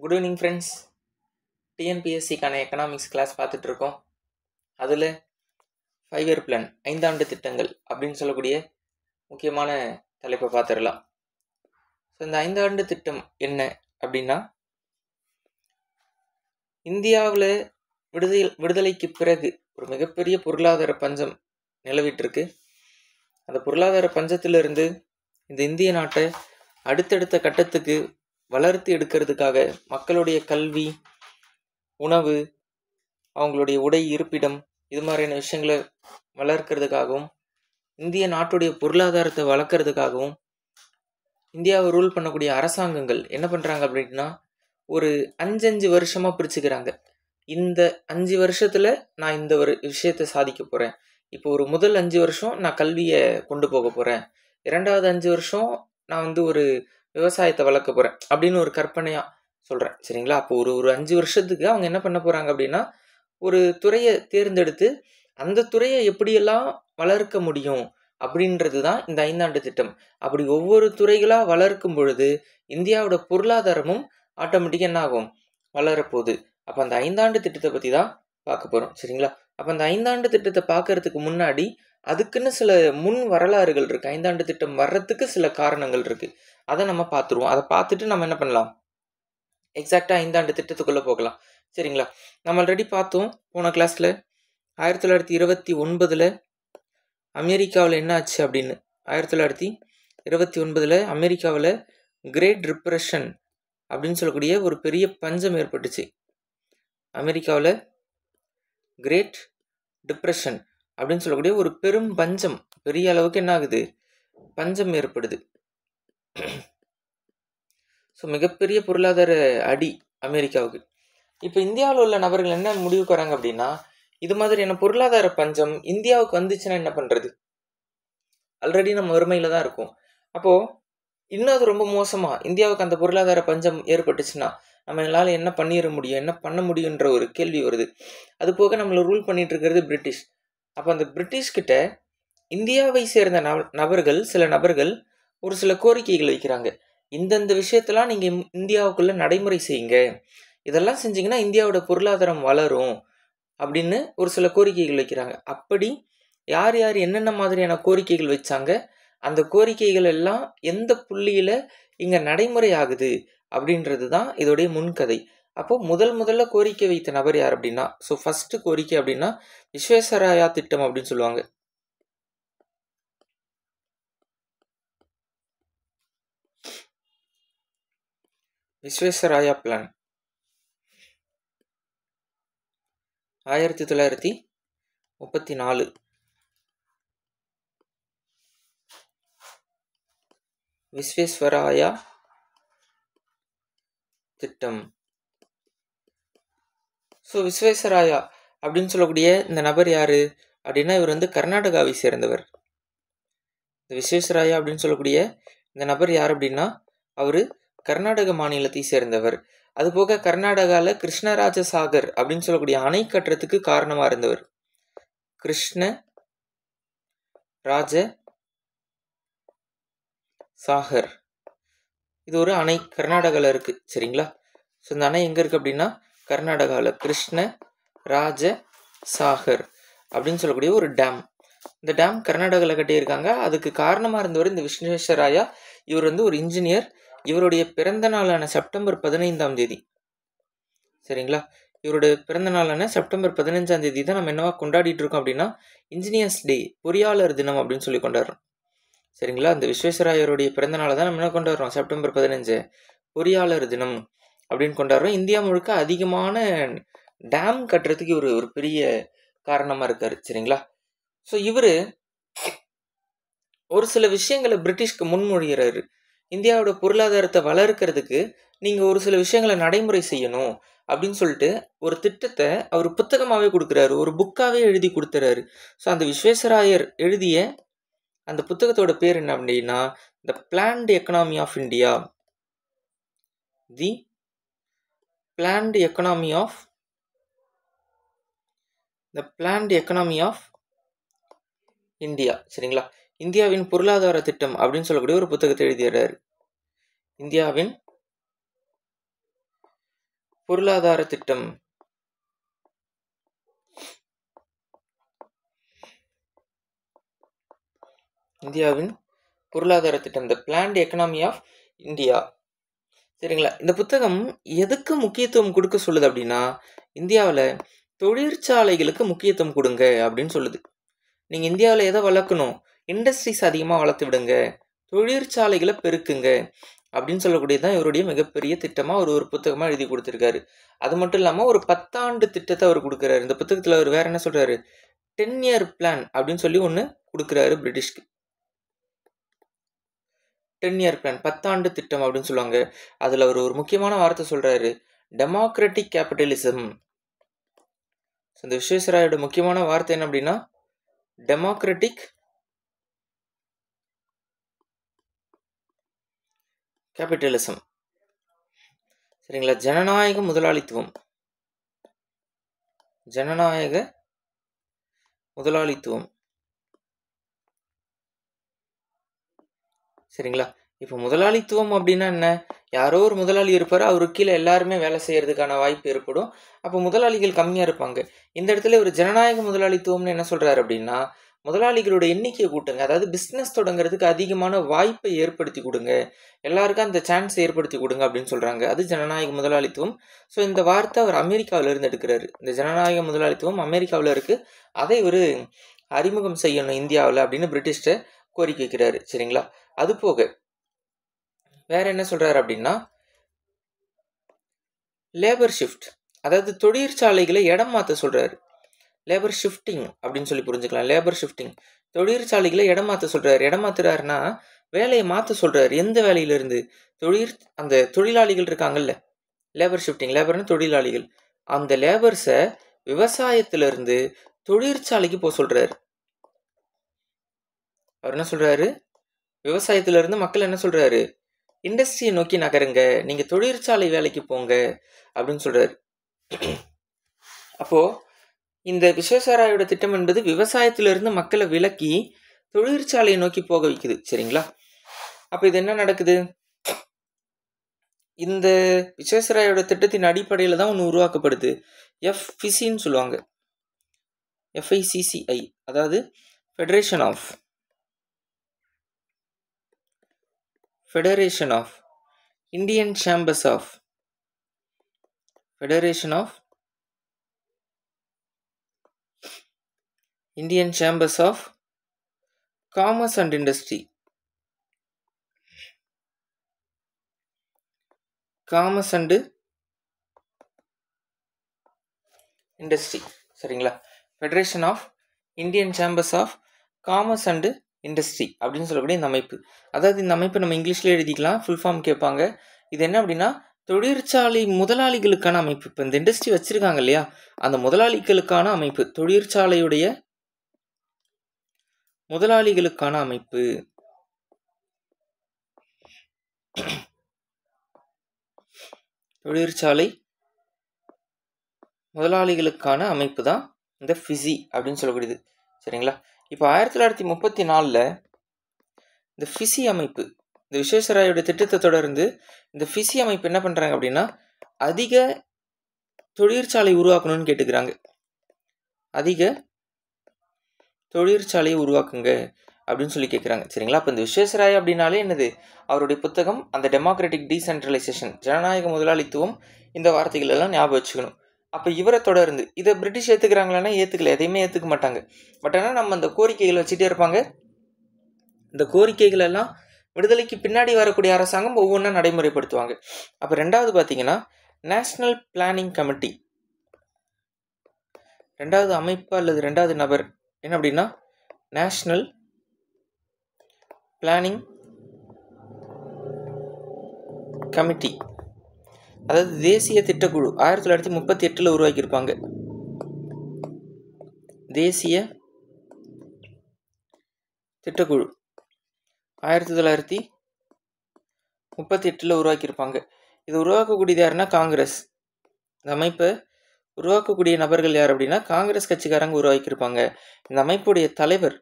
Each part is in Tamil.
Good evening friends. டிஎன்பிஎஸ்சிக்கான எக்கனாமிக்ஸ் கிளாஸ் பார்த்துட்ருக்கோம். அதில் 5 இயர் பிளான் 5 ஆண்டு திட்டங்கள் அப்படின்னு சொல்லக்கூடிய முக்கியமான தலைப்பை பார்த்துடலாம். ஸோ இந்த 5 ஆண்டு திட்டம் என்ன அப்படின்னா, இந்தியாவில் விடுதலைக்கு பிறகு ஒரு மிகப்பெரிய பொருளாதார பஞ்சம் நிலவிட்டிருக்கு. அந்த பொருளாதார பஞ்சத்திலிருந்து இந்த இந்திய நாட்டை அடுத்தடுத்த கட்டத்துக்கு வளர்த்து எடுக்கிறதுக்காக மக்களுடைய கல்வி, உணவு, அவங்களுடைய உடை, இருப்பிடம், இது மாதிரியான விஷயங்களை வளர்க்கறதுக்காகவும், இந்திய நாட்டுடைய பொருளாதாரத்தை வளர்க்கறதுக்காகவும் இந்தியாவை ரூல் பண்ணக்கூடிய அரசாங்கங்கள் என்ன பண்ணுறாங்க அப்படின்னா, ஒரு 5 வருஷமாக பிரிச்சுக்கிறாங்க. இந்த 5 வருஷத்தில் நான் இந்த ஒரு விஷயத்தை சாதிக்க போகிறேன். இப்போ ஒரு முதல் 5 வருஷம் நான் கல்வியை கொண்டு போக போகிறேன், 2வது 5 வருஷம் நான் ஒரு விவசாயத்தை வளர்க்க போகிறேன் அப்படின்னு ஒரு கற்பனையாக சொல்கிறேன், சரிங்களா? அப்போ ஒரு 5 வருஷத்துக்கு அவங்க என்ன பண்ண போகிறாங்க அப்படின்னா, ஒரு துறையை தேர்ந்தெடுத்து அந்த துறையை எப்படியெல்லாம் வளர்க்க முடியும் அப்படின்றது தான் இந்த 5 ஆண்டு திட்டம். அப்படி ஒவ்வொரு துறைகளாக வளர்க்கும் பொழுது இந்தியாவோட பொருளாதாரமும் ஆட்டோமேட்டிக்காக என்ன ஆகும், வளரப்போகுது. அப்போ அந்த 5 ஆண்டு திட்டத்தை பற்றி தான் பார்க்க போகிறோம், சரிங்களா? அப்போ அந்த 5 ஆண்டு திட்டத்தை பார்க்கறதுக்கு முன்னாடி அதுக்குன்னு சில முன் வரலாறுகள் இருக்குது. 5 ஆண்டு திட்டம் வர்றதுக்கு சில காரணங்கள் இருக்குது. அதை நம்ம பார்த்துருவோம். அதை பார்த்துட்டு நம்ம என்ன பண்ணலாம், எக்ஸாக்டாக 5 ஆண்டு திட்டத்துக்குள்ளே போகலாம், சரிங்களா? நம்ம ஆல்ரெடி பார்த்தோம் போன கிளாஸில். 1929 அமெரிக்காவில் என்ன ஆச்சு அப்படின்னு. 1929 அமெரிக்காவில் கிரேட் டிப்ரெஷன் அப்படின்னு சொல்லக்கூடிய ஒரு பெரிய பஞ்சம் ஏற்பட்டுச்சு. அமெரிக்காவில் கிரேட் டிப்ரெஷன் அப்படின்னு சொல்லக்கூடிய ஒரு பெரும் பஞ்சம், பெரிய அளவுக்கு என்ன ஆகுது, பஞ்சம் ஏற்படுது. ஸோ மிகப்பெரிய பொருளாதார அடி அமெரிக்காவுக்கு. இப்போ இந்தியாவில் உள்ள நபர்கள் என்ன முடிவுக்கு வராங்க அப்படின்னா, இது மாதிரியான பொருளாதார பஞ்சம் இந்தியாவுக்கு வந்துச்சுன்னா என்ன பண்ணுறது? ஆல்ரெடி நம்ம வறுமையில் தான் இருக்கும். அப்போது இன்னும் அது ரொம்ப மோசமாக இந்தியாவுக்கு அந்த பொருளாதார பஞ்சம் ஏற்பட்டுச்சுன்னா நம்மளால் என்ன பண்ணிட முடியும், என்ன பண்ண முடியுன்ற ஒரு கேள்வி வருது. அது போக நம்மளை ரூல் பண்ணிட்டு இருக்கிறது பிரிட்டிஷ். அப்போ அந்த பிரிட்டிஷ்கிட்ட இந்தியாவை சேர்ந்த சில நபர்கள் ஒரு சில கோரிக்கைகள் வைக்கிறாங்க. இந்தந்த விஷயத்தெல்லாம் நீங்கள் இந்தியாவுக்குள்ளே நடைமுறை செய்யுங்க, இதெல்லாம் செஞ்சிங்கன்னா இந்தியாவோட பொருளாதாரம் வளரும் அப்படின்னு ஒரு சில கோரிக்கைகள் வைக்கிறாங்க. அப்படி யார் யார் என்னென்ன மாதிரியான கோரிக்கைகள் வச்சாங்க, அந்த கோரிக்கைகள் எல்லாம் எந்த புள்ளியில் இங்கே நடைமுறை ஆகுது அப்படின்றது தான் இதோடைய முன்கதை. அப்போது முதல்ல கோரிக்கை வைத்த நபர் யார் அப்படின்னா, ஸோ ஃபஸ்ட்டு கோரிக்கை அப்படின்னா விஸ்வேஸ்வராயா திட்டம் அப்படின்னு சொல்லுவாங்க. விஸ்வேஸ்வராயா பிளான் 1934. விஸ்வேஸ்வராயா திட்டம். ஸோ விஸ்வேஸ்வராயா அப்படின்னு சொல்லக்கூடிய இந்த நபர் யார் அப்படின்னா, இவர் கர்நாடகாவை சேர்ந்தவர். இந்த விஸ்வேஸ்வராயா அப்படின்னு சொல்லக்கூடிய இந்த நபர் யார் அப்படின்னா, அவர் கர்நாடக மாநிலத்தை சேர்ந்தவர். அதுபோக கர்நாடகாவில் கிருஷ்ணராஜ சாகர் அப்படின்னு சொல்லக்கூடிய அணை கட்டுறதுக்கு காரணமாக இருந்தவர். கிருஷ்ண ராஜ சாகர், இது ஒரு அணை கர்நாடகாவில் இருக்குது, சரிங்களா? ஸோ இந்த அணை எங்கே இருக்குது அப்படின்னா கர்நாடகாவில் கிருஷ்ண ராஜ சாகர் அப்படின்னு சொல்லக்கூடிய ஒரு டேம். இந்த டேம் கர்நாடகாவில் கட்டியிருக்காங்க. அதுக்கு காரணமாக இருந்தவர் இந்த விஸ்வேஸ்வராயா. இவர் ஒரு இன்ஜினியர். இவருடைய பிறந்த நாளான செப்டம்பர் 15 சரிங்களா? இவருடைய பிறந்த நாளான செப்டம்பர் 15 தான் நம்ம என்னவா கொண்டாடிட்டு இருக்கோம் அப்படின்னா இன்ஜினியர்ஸ் டே, பொறியாளர் தினம் அப்படின்னு சொல்லி கொண்டாடுறோம், சரிங்களா? இந்த விஸ்வேஸ்வராயருடைய பிறந்த நாளை தான் நம்ம என்ன கொண்டாடுறோம், செப்டம்பர் 15 பொறியாளர் தினம் அப்படின்னு கொண்டாடுறோம். இந்தியா முழுக்க அதிகமான டேம் கட்டுறதுக்கு இவர் ஒரு பெரிய காரணமாக இருக்கார், சரிங்களா? ஸோ இவர் ஒரு சில விஷயங்களை பிரிட்டிஷ்க்கு முன்மொழிகிறாரு. இந்தியாவோட பொருளாதாரத்தை வளர்க்கறதுக்கு நீங்கள் ஒரு சில விஷயங்களை நடைமுறை செய்யணும் அப்படின்னு சொல்லிட்டு ஒரு திட்டத்தை அவர் புத்தகமாகவே கொடுக்குறாரு, ஒரு புக்காகவே எழுதி கொடுத்துறாரு. ஸோ அந்த விஸ்வேஸ்வராயர் எழுதிய அந்த புத்தகத்தோட பேர் என்ன அப்படின்னா the planned economy of India. The planned economy of India, சரிங்களா? இந்தியாவின் பொருளாதார திட்டம் அப்படின்னு சொல்லக்கூடிய ஒரு புத்தகத்தை எழுதிடுறாரு. இந்தியாவின் பொருளாதார திட்டம். இந்தியாவின் பொருளாதார திட்டம், the planned economy of India. சரிங்களா? இந்த புத்தகம் எதுக்கு முக்கியத்துவம் கொடுக்க சொல்லுது அப்படின்னா, இந்தியாவில் தொழிற்சாலைகளுக்கு முக்கியத்துவம் கொடுங்க அப்படின்னு சொல்லுது. நீங்கள் இந்தியாவில் எதை வளர்க்கணும்? இண்டஸ்ட்ரீஸ் அதிகமாக வளர்த்து விடுங்க, தொழிற்சாலைகளை பெருக்குங்க அப்படின்னு சொல்லக்கூடியது தான் இவருடைய மிகப்பெரிய திட்டமாக ஒரு புத்தகமாக எழுதி கொடுத்துருக்காரு. அது மட்டும் இல்லாமல் ஒரு 10 ஆண்டு திட்டத்தை அவர் கொடுக்குறாரு. இந்த புத்தகத்தில் அவர் வேற என்ன சொல்கிறாரு? 10 இயர் பிளான் அப்படின்னு சொல்லி ஒன்று கொடுக்குறாரு பிரிட்டிஷ்க்கு. 10 இயர் பிளான், 10 ஆண்டு திட்டம் அப்படின்னு சொல்லுவாங்க. அதில் அவர் ஒரு முக்கியமான வார்த்தை சொல்கிறாரு, டெமோக்ராட்டிக் கேபிட்டலிசம். இந்த விஸ்வேஸ்வராயோட முக்கியமான வார்த்தை என்ன அப்படின்னா, டெமோக்ராட்டிக் கேபிட்டலிசம். சரிங்களா? ஜனநாயக முதலாளித்துவம். ஜனநாயக முதலாளித்துவம். சரிங்களா? இப்போ முதலாளித்துவம் அப்படின்னா என்ன? யாரோ ஒரு முதலாளி இருப்பார், அவருக்கு கீழே எல்லாருமே வேலை செய்யறதுக்கான வாய்ப்பு ஏற்படும். அப்போ முதலாளிகள் கம்மியாக இருப்பாங்க. இந்த இடத்துல ஒரு ஜனநாயக முதலாளித்துவம்னு என்ன சொல்றாரு அப்படின்னா, முதலாளிகளோட எண்ணிக்கையை கூட்டுங்க, அதாவது பிஸ்னஸ் தொடங்குறதுக்கு அதிகமான வாய்ப்பை ஏற்படுத்தி கொடுங்க, எல்லாருக்கும் அந்த சான்ஸ் ஏற்படுத்தி கொடுங்க அப்படின்னு சொல்றாங்க. அது ஜனநாயக முதலாளித்துவம். ஸோ இந்த வார்த்தை அவர் அமெரிக்காவிலிருந்து எடுக்கிறாரு. இந்த ஜனநாயக முதலாளித்துவம் அமெரிக்காவில் இருக்கு, அதை ஒரு அறிமுகம் செய்யணும் இந்தியாவில் அப்படின்னு பிரிட்டிஷ்ட கோரிக்கை வைக்கிறாரு. சரிங்களா? அது போக வேற என்ன சொல்றாரு அப்படின்னா, லேபர் ஷிஃப்ட், அதாவது தொழிற்சாலைகளை இடம் மாற்ற சொல்றாரு. லேபர் ஷிஃப்டிங் அப்படின்னு சொல்லி புரிஞ்சுக்கலாம். லேபர் ஷிஃப்டிங், தொழிற்சாலைகளை இடம் மாற்ற சொல்றாரு. இடம் மாத்துறாருன்னா வேலையை மாற்ற சொல்றாரு. எந்த வேலையிலிருந்து? அந்த தொழிலாளிகள் இருக்காங்கல்ல, லேபர் ஷிஃப்டிங், லேபர்னு தொழிலாளிகள், அந்த லேபர்ஸை விவசாயத்திலிருந்து தொழிற்சாலைக்கு போக சொல்றாரு. அவர் என்ன சொல்றாரு? விவசாயத்திலிருந்து மக்கள் என்ன சொல்றாரு? இண்டஸ்ட்ரியை நோக்கி நகருங்க, நீங்க தொழிற்சாலை வேலைக்கு போங்க அப்படின்னு சொல்றாரு. அப்போ இந்த விஸ்வேஸ்வராயோட திட்டம் என்பது விவசாயத்திலிருந்து மக்களை விலக்கி தொழிற்சாலையை நோக்கி போக வைக்குது. சரிங்களா? அப்ப இது என்ன நடக்குது? இந்த விஸ்வேஸ்வராயோட திட்டத்தின் அடிப்படையில் தான் ஒன்று உருவாக்கப்படுது. FICCIன்னு சொல்லுவாங்க. FICCI, அதாவது federation of Indian chambers of federation of Indian chambers of commerce and industry. Commerce and industry. சரிங்களா? Federation of Indian chambers of commerce and industry அப்படின்னு சொல்லக்கூடிய இந்த அமைப்பு. அதாவது இந்த அமைப்பை நம்ம இங்கிலீஷ்லேயே எழுதிக்கலாம், ஃபுல் ஃபார்ம் கேட்பாங்க. இது என்ன அப்படின்னா, தொழிற்சாலை முதலாளிகளுக்கான அமைப்பு. இப்போ இந்த இண்டஸ்ட்ரி வச்சிருக்காங்க இல்லையா, அந்த முதலாளிகளுக்கான அமைப்பு, தொழிற்சாலையுடைய முதலாளிகளுக்கான அமைப்பு. தொழிற்சாலை முதலாளிகளுக்கான அமைப்பு தான் இந்த FICCI அப்படின்னு சொல்லக்கூடியது. சரிங்களா? இப்போ 1934 இந்த FICCI அமைப்பு, இந்த விஸ்வேஸ்வராயோட திட்டத்தை தொடர்ந்து இந்த FICCI அமைப்பு என்ன பண்றாங்க அப்படின்னா, அதிக தொழிற்சாலை உருவாக்கணும்னு கேட்டுக்கிறாங்க. அதிக தொழிற்சாலையை உருவாக்குங்க அப்படின்னு சொல்லி கேட்குறாங்க. சரிங்களா? அப்போ இந்த விஸ்வேஸ்வராயா அப்படின்னாலே என்னது? அவருடைய புத்தகம் அந்த டெமோக்ராட்டிக் டீசென்ட்ரலைசேஷன், ஜனநாயக முதலாளித்துவம், இந்த வார்த்தைகள் எல்லாம் ஞாபகம் வச்சுக்கணும். அப்போ இவரை தொடர்ந்து இதை பிரிட்டிஷ் ஏற்றுக்கிறாங்களான்னா ஏற்றுக்கல, எதையுமே ஏற்றுக்க மாட்டாங்க. பட் ஆனால் நம்ம அந்த கோரிக்கைகளை வச்சுட்டே இருப்பாங்க. இந்த கோரிக்கைகள் எல்லாம் விடுதலைக்கு பின்னாடி வரக்கூடிய அரசாங்கம் ஒவ்வொன்றா நடைமுறைப்படுத்துவாங்க. அப்போ ரெண்டாவது பார்த்தீங்கன்னா, நேஷனல் பிளானிங் கமிட்டி. ரெண்டாவது அமைப்பு அல்லது ரெண்டாவது நபர் என்ன அப்படின்னா, நேஷனல் பிளானிங் கமிட்டி, அதாவது தேசிய திட்டக்குழு. 1938 உருவாக்கியிருப்பாங்க. தேசிய திட்டக்குழு 1938 உருவாக்கியிருப்பாங்க. இது உருவாக்கக்கூடியது யாருன்னா காங்கிரஸ். இந்த அமைப்பை உருவாக்கக்கூடிய நபர்கள் யார் அப்படின்னா காங்கிரஸ் கட்சிக்காரங்க உருவாக்கியிருப்பாங்க. இந்த அமைப்புடைய தலைவர்,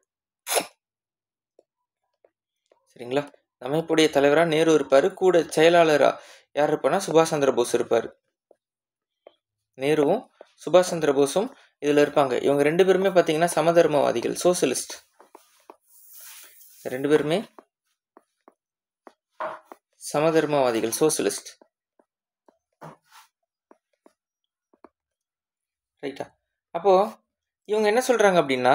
சரிங்களா, இந்த அமைப்புடைய தலைவராக நேரு இருப்பார். கூட செயலாளராக யார் இருப்பார்னா சுபாஷ் சந்திர போஸ் இருப்பார். நேருவும் சுபாஷ் சந்திர போஸும் இதில் இருப்பாங்க. இவங்க 2 பேருமே பார்த்தீங்கன்னா சமதர்மவாதிகள், சோசியலிஸ்ட். 2 பேருமே சமதர்மவாதிகள், சோசியலிஸ்ட். ரைட்டா? அப்போது இவங்க என்ன சொல்கிறாங்க அப்படின்னா,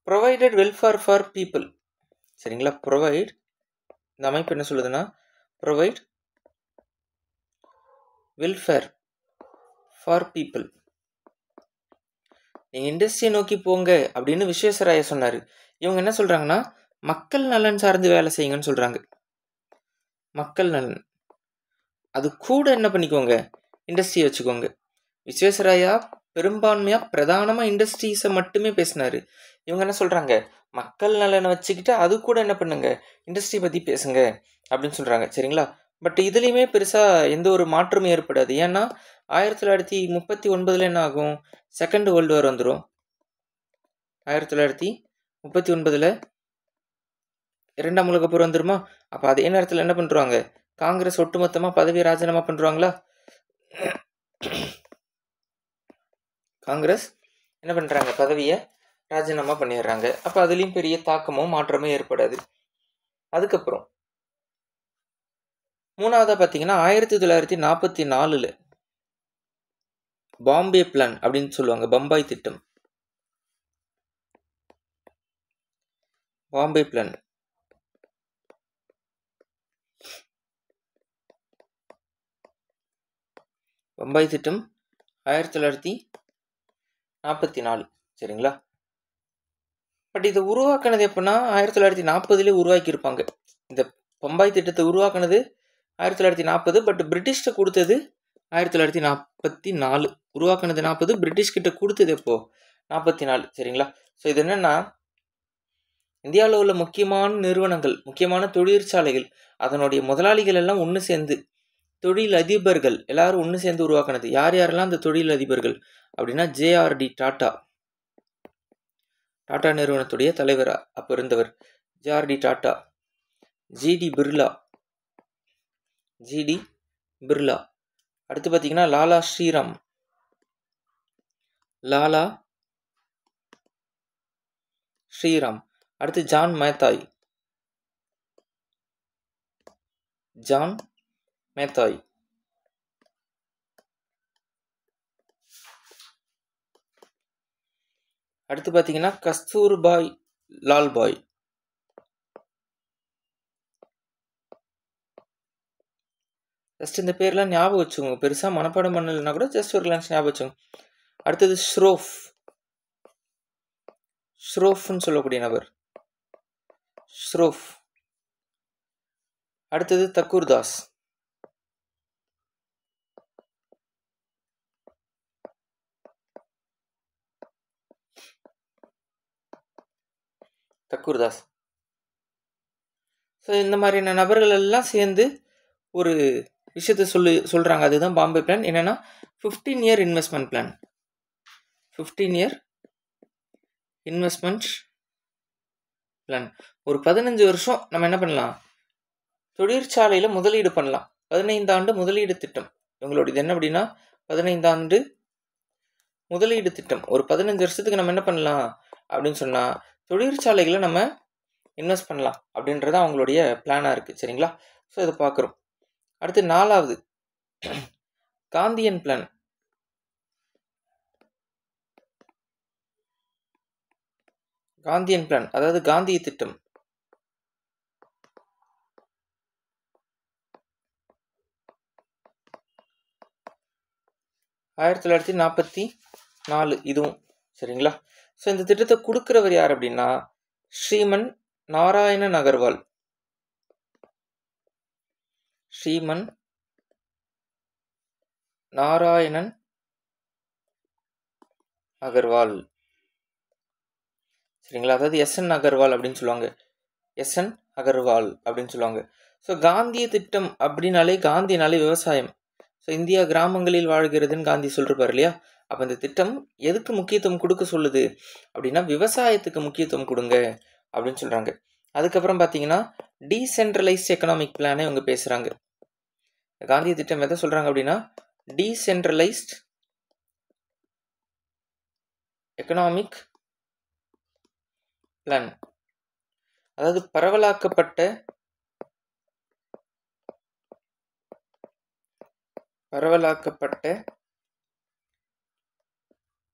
ப்ரொவைடட் வெல்ஃபேர் ஃபார் பீப்புள். சரிங்களா? ப்ரொவைட், இந்த அமைப்பு என்ன சொல்லுதுன்னா, ப்ரொவைட் வெல்ஃபேர் ஃபார் பீப்புள். நீங்கள் இண்டஸ்ட்ரியை நோக்கி போங்க அப்படின்னு விஸ்வேஸ்வராயா சொன்னார். இவங்க என்ன சொல்கிறாங்கன்னா, மக்கள் நலன் சார்ந்து வேலை செய்யுங்கன்னு சொல்கிறாங்க. மக்கள் நலன், அது கூட என்ன பண்ணிக்கோங்க, இண்டஸ்ட்ரியை வச்சுக்கோங்க. விஸ்வேஸ்வராயா பெரும்பான்மையாக பிரதானமாக இண்டஸ்ட்ரீஸை மட்டுமே பேசினார். இவங்க என்ன சொல்கிறாங்க, மக்கள் நலனை வச்சுக்கிட்டு அது கூட என்ன பண்ணுங்க, இண்டஸ்ட்ரி பற்றி பேசுங்க அப்படின்னு சொல்கிறாங்க. சரிங்களா? பட் இதுலேயுமே பெருசாக எந்த ஒரு மாற்றமும் ஏற்படாது. ஏன்னா 1939 என்ன ஆகும், செகண்ட் வேர்ல்டு வார் வந்துடும். 1939 2ஆம் உலக போர் வந்துருமா? அப்போ அதே நேரத்தில் என்ன பண்ணுறாங்க, காங்கிரஸ் ஒட்டுமொத்தமாக பதவியை ராஜினாமா பண்ணுறாங்களா? காங்கிரஸ் என்ன பண்ணுறாங்க, பதவியை ராஜினாமா பண்ணிடுறாங்க. அப்போ அதுலேயும் பெரிய தாக்கமோ மாற்றமோ ஏற்படாது. அதுக்கப்புறம் 3ஆவதாக பார்த்தீங்கன்னா 1944 பாம்பே பிளான் அப்படின்னு சொல்லுவாங்க, பம்பாய் திட்டம். பாம்பே பிளான், பம்பாய் திட்டம் 1944. சரிங்களா? பட் இதை உருவாக்குனது எப்படின்னா 1940 உருவாக்கியிருப்பாங்க. இந்த பம்பாய் திட்டத்தை உருவாக்குனது 1940. பட் பிரிட்டிஷ்கிட்ட கொடுத்தது 1944. உருவாக்குனது 40, பிரிட்டிஷ்கிட்ட கொடுத்தது எப்போ, 44. சரிங்களா? ஸோ இது என்னென்னா, இந்தியாவில் உள்ள முக்கியமான நிறுவனங்கள், முக்கியமான தொழிற்சாலைகள், அதனுடைய முதலாளிகள் எல்லாம் ஒன்று சேர்ந்து, தொழில் அதிபர்கள் எல்லாரும் ஒன்று சேர்ந்து உருவாக்குனது. யார் யாரெல்லாம் அந்த தொழில் அதிபர்கள் அப்படின்னா, JRD டாட்டா, டாடா நிறுவனத்துடைய தலைவர் அப்போ இருந்தவர் JRD டாட்டா, GD பிர்லா. அடுத்து பார்த்தீங்கன்னா லாலா ஸ்ரீராம். அடுத்து ஜான் மேத்தாய். அடுத்து பார்த்தீங்கன்னா கஸ்தூர்பாய் லால்பாய். ஜஸ்ட் இந்த பேர்லாம் ஞாபகம் வச்சுக்கோங்க, பெருசாக மனப்பாடம் பண்ணலைன்னா கூட ஜஸ்ட் ஒரு கிளான்ஸ் ஞாபகம் வச்சுக்கோங்க. அடுத்தது ஷ்ரோஃப்னு சொல்லக்கூடிய நபர், ஷ்ரோஃப். அடுத்தது தக்கூர்தாஸ். ஸோ இந்த மாதிரியான நபர்கள் எல்லாம் சேர்ந்து ஒரு விஷயத்தை சொல்கிறாங்க. அதுதான் பாம்பே பிளான். என்னென்னா 15-year investment plan. 15-year investment plan. ஒரு 15 வருஷம் நம்ம என்ன பண்ணலாம், தொழிற்சாலையில் முதலீடு பண்ணலாம். 15 ஆண்டு முதலீடு திட்டம் இவங்களோட. இது என்ன அப்படின்னா 15 ஆண்டு முதலீடு திட்டம். ஒரு 15 வருஷத்துக்கு நம்ம என்ன பண்ணலாம் அப்படின்னு சொன்னால், தொழிற்சாலைகளை நம்ம இன்வெஸ்ட் பண்ணலாம் அப்படின்றது அவங்களுடைய பிளானாக இருக்குது. சரிங்களா? ஸோ இதை பார்க்குறோம். அடுத்து 4வது காந்தியன் பிளான். அதாவது காந்திய திட்டம். ஆயிரத்தி 1944 இதுவும். சரிங்களா? ஸோ இந்த திட்டத்தை கொடுக்குறவர் யார் அப்படின்னா ஸ்ரீமன் நாராயணன் அகர்வால். சரிங்களா? அதாவது SN அகர்வால் அப்படின்னு சொல்லுவாங்க. ஸோ காந்திய திட்டம் காந்தினாலே விவசாயம். ஸோ இந்தியா கிராமங்களில் வாழ்கிறதுன்னு காந்தி சொல்லிருப்பார் இல்லையா? அப்போ இந்த திட்டம் எதுக்கு முக்கியத்துவம் கொடுக்க சொல்லுது அப்படின்னா விவசாயத்துக்கு முக்கியத்துவம் கொடுங்க அப்படின்னு சொல்கிறாங்க. அதுக்கப்புறம் பார்த்தீங்கன்னா டீசென்ட்ரலைஸ்ட் எக்கனாமிக் பிளானை இவங்க பேசுகிறாங்க. காந்திய திட்டம் எதை சொல்கிறாங்க அப்படின்னா டீசென்ட்ரலைஸ்ட் எக்கனாமிக் பிளான், அதாவது பரவலாக்கப்பட்ட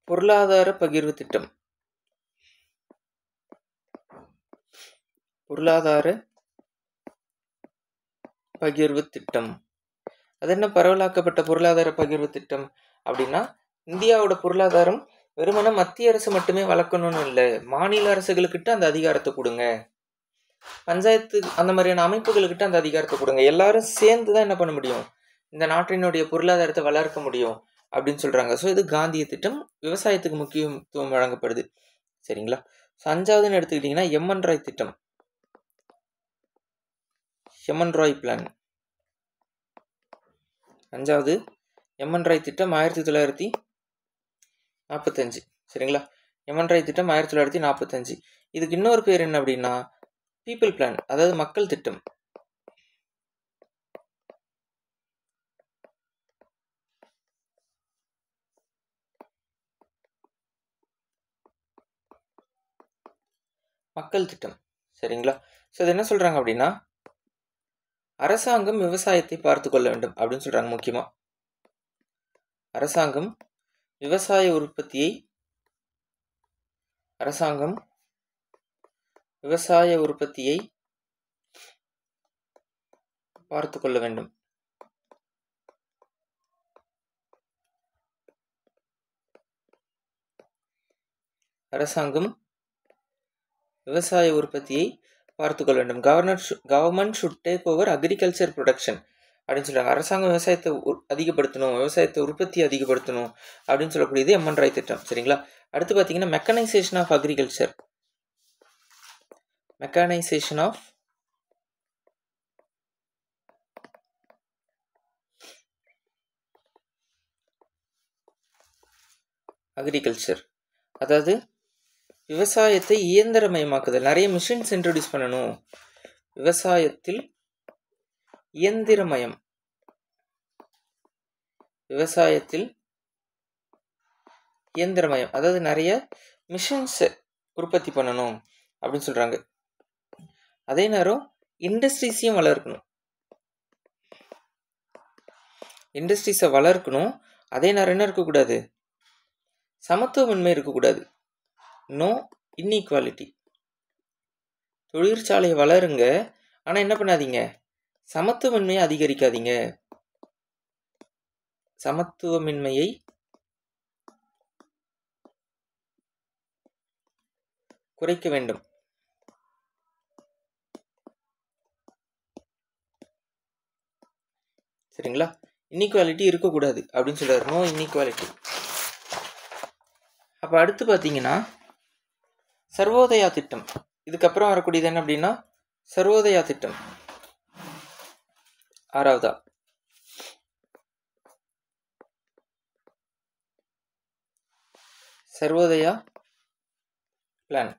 பொருளாதார பகிர்வு திட்டம். அது என்ன பரவலாக்கப்பட்ட பொருளாதார பகிர்வு திட்டம் அப்படின்னா, இந்தியாவோட பொருளாதாரம் வெறுமனே மத்திய அரசு மட்டுமே வளர்க்கணும்னு இல்லை, மாநில அரசுகளுக்கிட்ட அந்த அதிகாரத்தை கொடுங்க, பஞ்சாயத்து அந்த மாதிரியான அமைப்புகளுக்கிட்ட அந்த அதிகாரத்தை கொடுங்க, எல்லாரும் சேர்ந்து தான் என்ன பண்ண முடியும், இந்த நாட்டினுடைய பொருளாதாரத்தை வளர்க்க முடியும் அப்படின்னு சொல்றாங்க. ஸோ இது காந்திய திட்டம், விவசாயத்துக்கு முக்கியத்துவம் வழங்கப்படுது. சரிங்களா? ஸோ 5வதுன்னு எடுத்துக்கிட்டிங்கன்னா எம்என் ராய் திட்டம், எம்என் ராய் பிளான். 5வது எம்என் ராய் திட்டம் 1945. சரிங்களா? எம்என் ராய் திட்டம் 1945. இதுக்கு இன்னொரு பேர் என்ன அப்படின்னா பீப்புள் பிளான், அதாவது மக்கள் திட்டம். சரிங்களா? ஸோ இது என்ன சொல்றாங்க அப்படின்னா, அரசாங்கம் விவசாயத்தை பார்த்து கொள்ள வேண்டும் அப்படின்னு சொல்றாங்க. முக்கியமா அரசாங்கம் விவசாய உற்பத்தியை பார்த்து கொள்ள வேண்டும். அரசாங்கம் விவசாய உற்பத்தியை பார்த்துக்கொள்ள வேண்டும். Government should take over agriculture production அப்படின்னு சொல்றாங்க. அரசாங்கம் விவசாயத்தை அதிகப்படுத்தணும், விவசாயத்தை உற்பத்தி அதிகப்படுத்தணும் அப்படின்னு சொல்லக்கூடியது எம்என் ராய் திட்டம். சரிங்களா? அடுத்து பார்த்தீங்கன்னா மெக்கனைசேஷன் ஆஃப் அக்ரிகல்ச்சர். அதாவது விவசாயத்தை இயந்திரமயமாக்குதல், நிறைய மிஷின்ஸ் இன்ட்ரோடியூஸ் பண்ணணும், விவசாயத்தில் இயந்திரமயம், அதாவது நிறைய மிஷின்ஸ் உற்பத்தி பண்ணணும் அப்படின்னு சொல்றாங்க. அதே நேரம் இண்டஸ்ட்ரீஸையும் வளர்க்கணும். அதே நேரம் என்ன இருக்கக்கூடாது, சமத்துவமின்மை இருக்கக்கூடாது, நோ இன்இக்வாலிட்டி. தொழிற்சாலை வளருங்க, ஆனால் என்ன பண்ணாதீங்க, சமத்துவமின்மையை அதிகரிக்காதீங்க, சமத்துவமின்மையை குறைக்க வேண்டும். சரிங்களா? இன்இக்வாலிட்டி இருக்கக்கூடாது அப்படின்னு சொல்றாரு, நோ இன்இக்வாலிட்டி. அப்போ அடுத்து பார்த்தீங்கன்னா சர்வோதயா திட்டம். இதுக்கப்புறம் வரக்கூடியது என்ன அப்படின்னா சர்வோதயா திட்டம், 6வதா. சர்வோதயா பிளான்.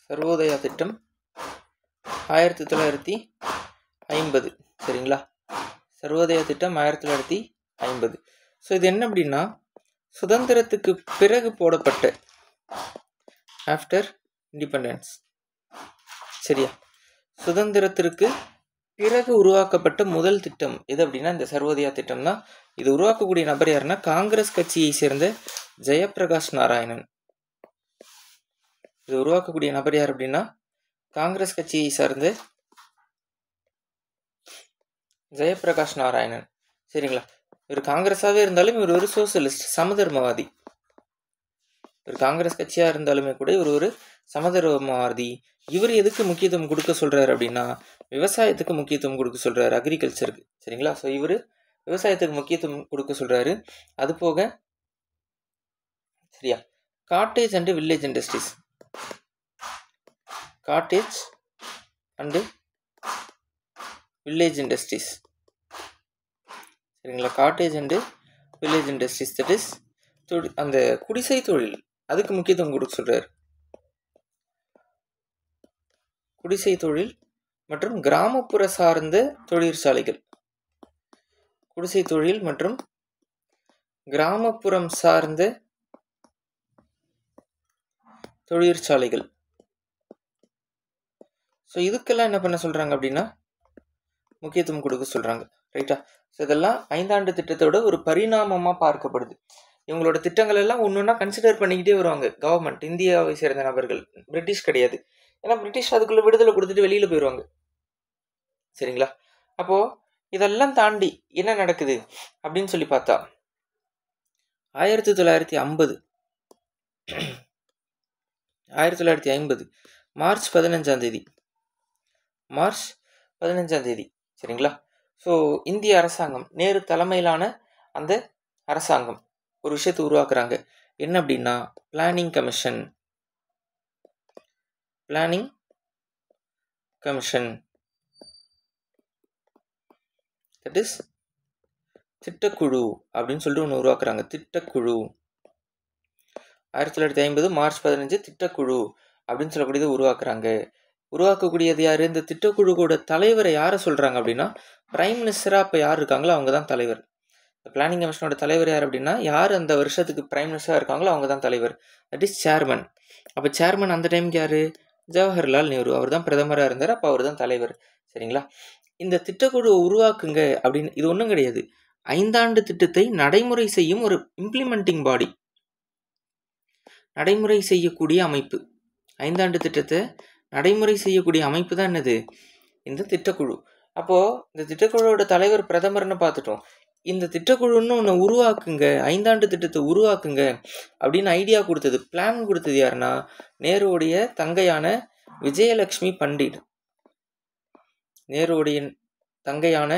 சர்வோதயா திட்டம் 1950. சரிங்களா? சர்வோதயா திட்டம் 1950. ஸோ இது என்ன அப்படின்னா சுதந்திரத்துக்கு பிறகு போடப்பட்ட, ஆஃப்டர் இண்டிபெண்டன்ஸ். சரியா? சுதந்திரத்திற்கு பிறகு உருவாக்கப்பட்ட முதல் திட்டம் எது அப்படின்னா இந்த சர்வோதயா திட்டம் தான். இது உருவாக்கக்கூடிய நபர் யாருன்னா காங்கிரஸ் கட்சியை சேர்ந்த ஜெயப்பிரகாஷ் நாராயணன். இது உருவாக்கக்கூடிய நபர் யார் அப்படின்னா காங்கிரஸ் கட்சியை சார்ந்த ஜெயப்பிரகாஷ் நாராயணன். சரிங்களா? இவர் காங்கிரஸாவே இருந்தாலும் இவர் ஒரு சோசியலிஸ்ட், சமதர்மவாதி. இவர் காங்கிரஸ் கட்சியா இருந்தாலுமே கூட இவர் ஒரு சமதர்மவாதி. இவர் எதுக்கு முக்கியத்துவம் கொடுக்க சொல்றாரு அப்படின்னா விவசாயத்துக்கு முக்கியத்துவம் கொடுக்க சொல்றாரு, அக்ரிகல்ச்சருக்கு. சரிங்களா? ஸோ இவர் விவசாயத்துக்கு முக்கியத்துவம் கொடுக்க சொல்றாரு. அது போக சரியா cottage and village industries, cottage and village industries. சரிங்களா? Cottage and village industries, that is அந்த குடிசை தொழில், அதுக்கு முக்கியத்துவம் கொடுக்க சொல்றாரு. குடிசை தொழில் மற்றும் கிராமப்புற சார்ந்த தொழிற்சாலைகள். குடிசை தொழில் மற்றும் கிராமப்புறம் சார்ந்த தொழிற்சாலைகள். ஸோ இதுக்கெல்லாம் என்ன பண்ண சொல்கிறாங்க அப்படின்னா முக்கியத்துவம் கொடுக்க சொல்கிறாங்க. ரைட்டா? ஸோ இதெல்லாம் 5 ஆண்டு திட்டத்தோட ஒரு பரிணாமமாக பார்க்கப்படுது. இவங்களோட திட்டங்கள் எல்லாம் ஒன்று ஒன்றா கன்சிடர் பண்ணிக்கிட்டே வருவாங்க கவர்மெண்ட், இந்தியாவை சேர்ந்த நபர்கள். பிரிட்டிஷ் கிடையாது. ஏன்னா பிரிட்டிஷ் அதுக்குள்ளே விடுதலை கொடுத்துட்டு வெளியில் போயிடுவாங்க. சரிங்களா? அப்போது இதெல்லாம் தாண்டி என்ன நடக்குது அப்படின்னு சொல்லி பார்த்தா 1950 மார்ச் 15ஆம் தேதி சரிங்களா? ஸோ இந்திய அரசாங்கம், நேரு தலைமையிலான அந்த அரசாங்கம் ஒரு விஷயத்தை உருவாக்குறாங்க. என்ன அப்படின்னா பிளானிங் கமிஷன். தட் இஸ் திட்டக்குழு அப்படின்னு சொல்லிட்டு ஒன்று உருவாக்குறாங்க. திட்டக்குழு 1950 மார்ச் 15 திட்டக்குழு அப்படின்னு சொல்லக்கூடியது உருவாக்குறாங்க. உருவாக்கக்கூடியது யார்? இந்த திட்டக்குழுவோட தலைவரை யாரை சொல்கிறாங்க அப்படின்னா பிரைம் மினிஸ்டராக இப்போ யார் இருக்காங்களோ அவங்க தான் தலைவர். இந்த பிளானிங் கமிஷனோட தலைவர் யார் அப்படின்னா யார் அந்த வருஷத்துக்கு பிரைம் மினிஸ்டராக இருக்காங்களோ அவங்க தான் தலைவர். That is chairman. அப்போ சேர்மன் அந்த டைமுக்கு யார்? ஜவஹர்லால் நேரு. அவர் தான் பிரதமராக இருந்தார். அப்போ அவர் தான் தலைவர். சரிங்களா? இந்த திட்டக்குழுவை உருவாக்குங்க அப்படின்னு இது ஒன்றும் கிடையாது. 5 ஆண்டு திட்டத்தை நடைமுறை செய்யும் ஒரு இம்ப்ளிமெண்டிங் பாடி, நடைமுறை செய்யக்கூடிய அமைப்பு. 5 ஆண்டு திட்டத்தை நடைமுறை செய்யக்கூடிய அமைப்பு தான் என்னது? இந்த திட்டக்குழு. அப்போது இந்த திட்டக்குழுவோட தலைவர் பிரதமர்னு பார்த்துட்டோம். இந்த திட்டக்குழுன்னு ஒன்று உருவாக்குங்க, 5 ஆண்டு திட்டத்தை உருவாக்குங்க அப்படின்னு ஐடியா கொடுத்தது, பிளான் கொடுத்தது யாருன்னா நேருவுடைய தங்கையான விஜயலட்சுமி பண்டிட். நேருவுடைய தங்கையான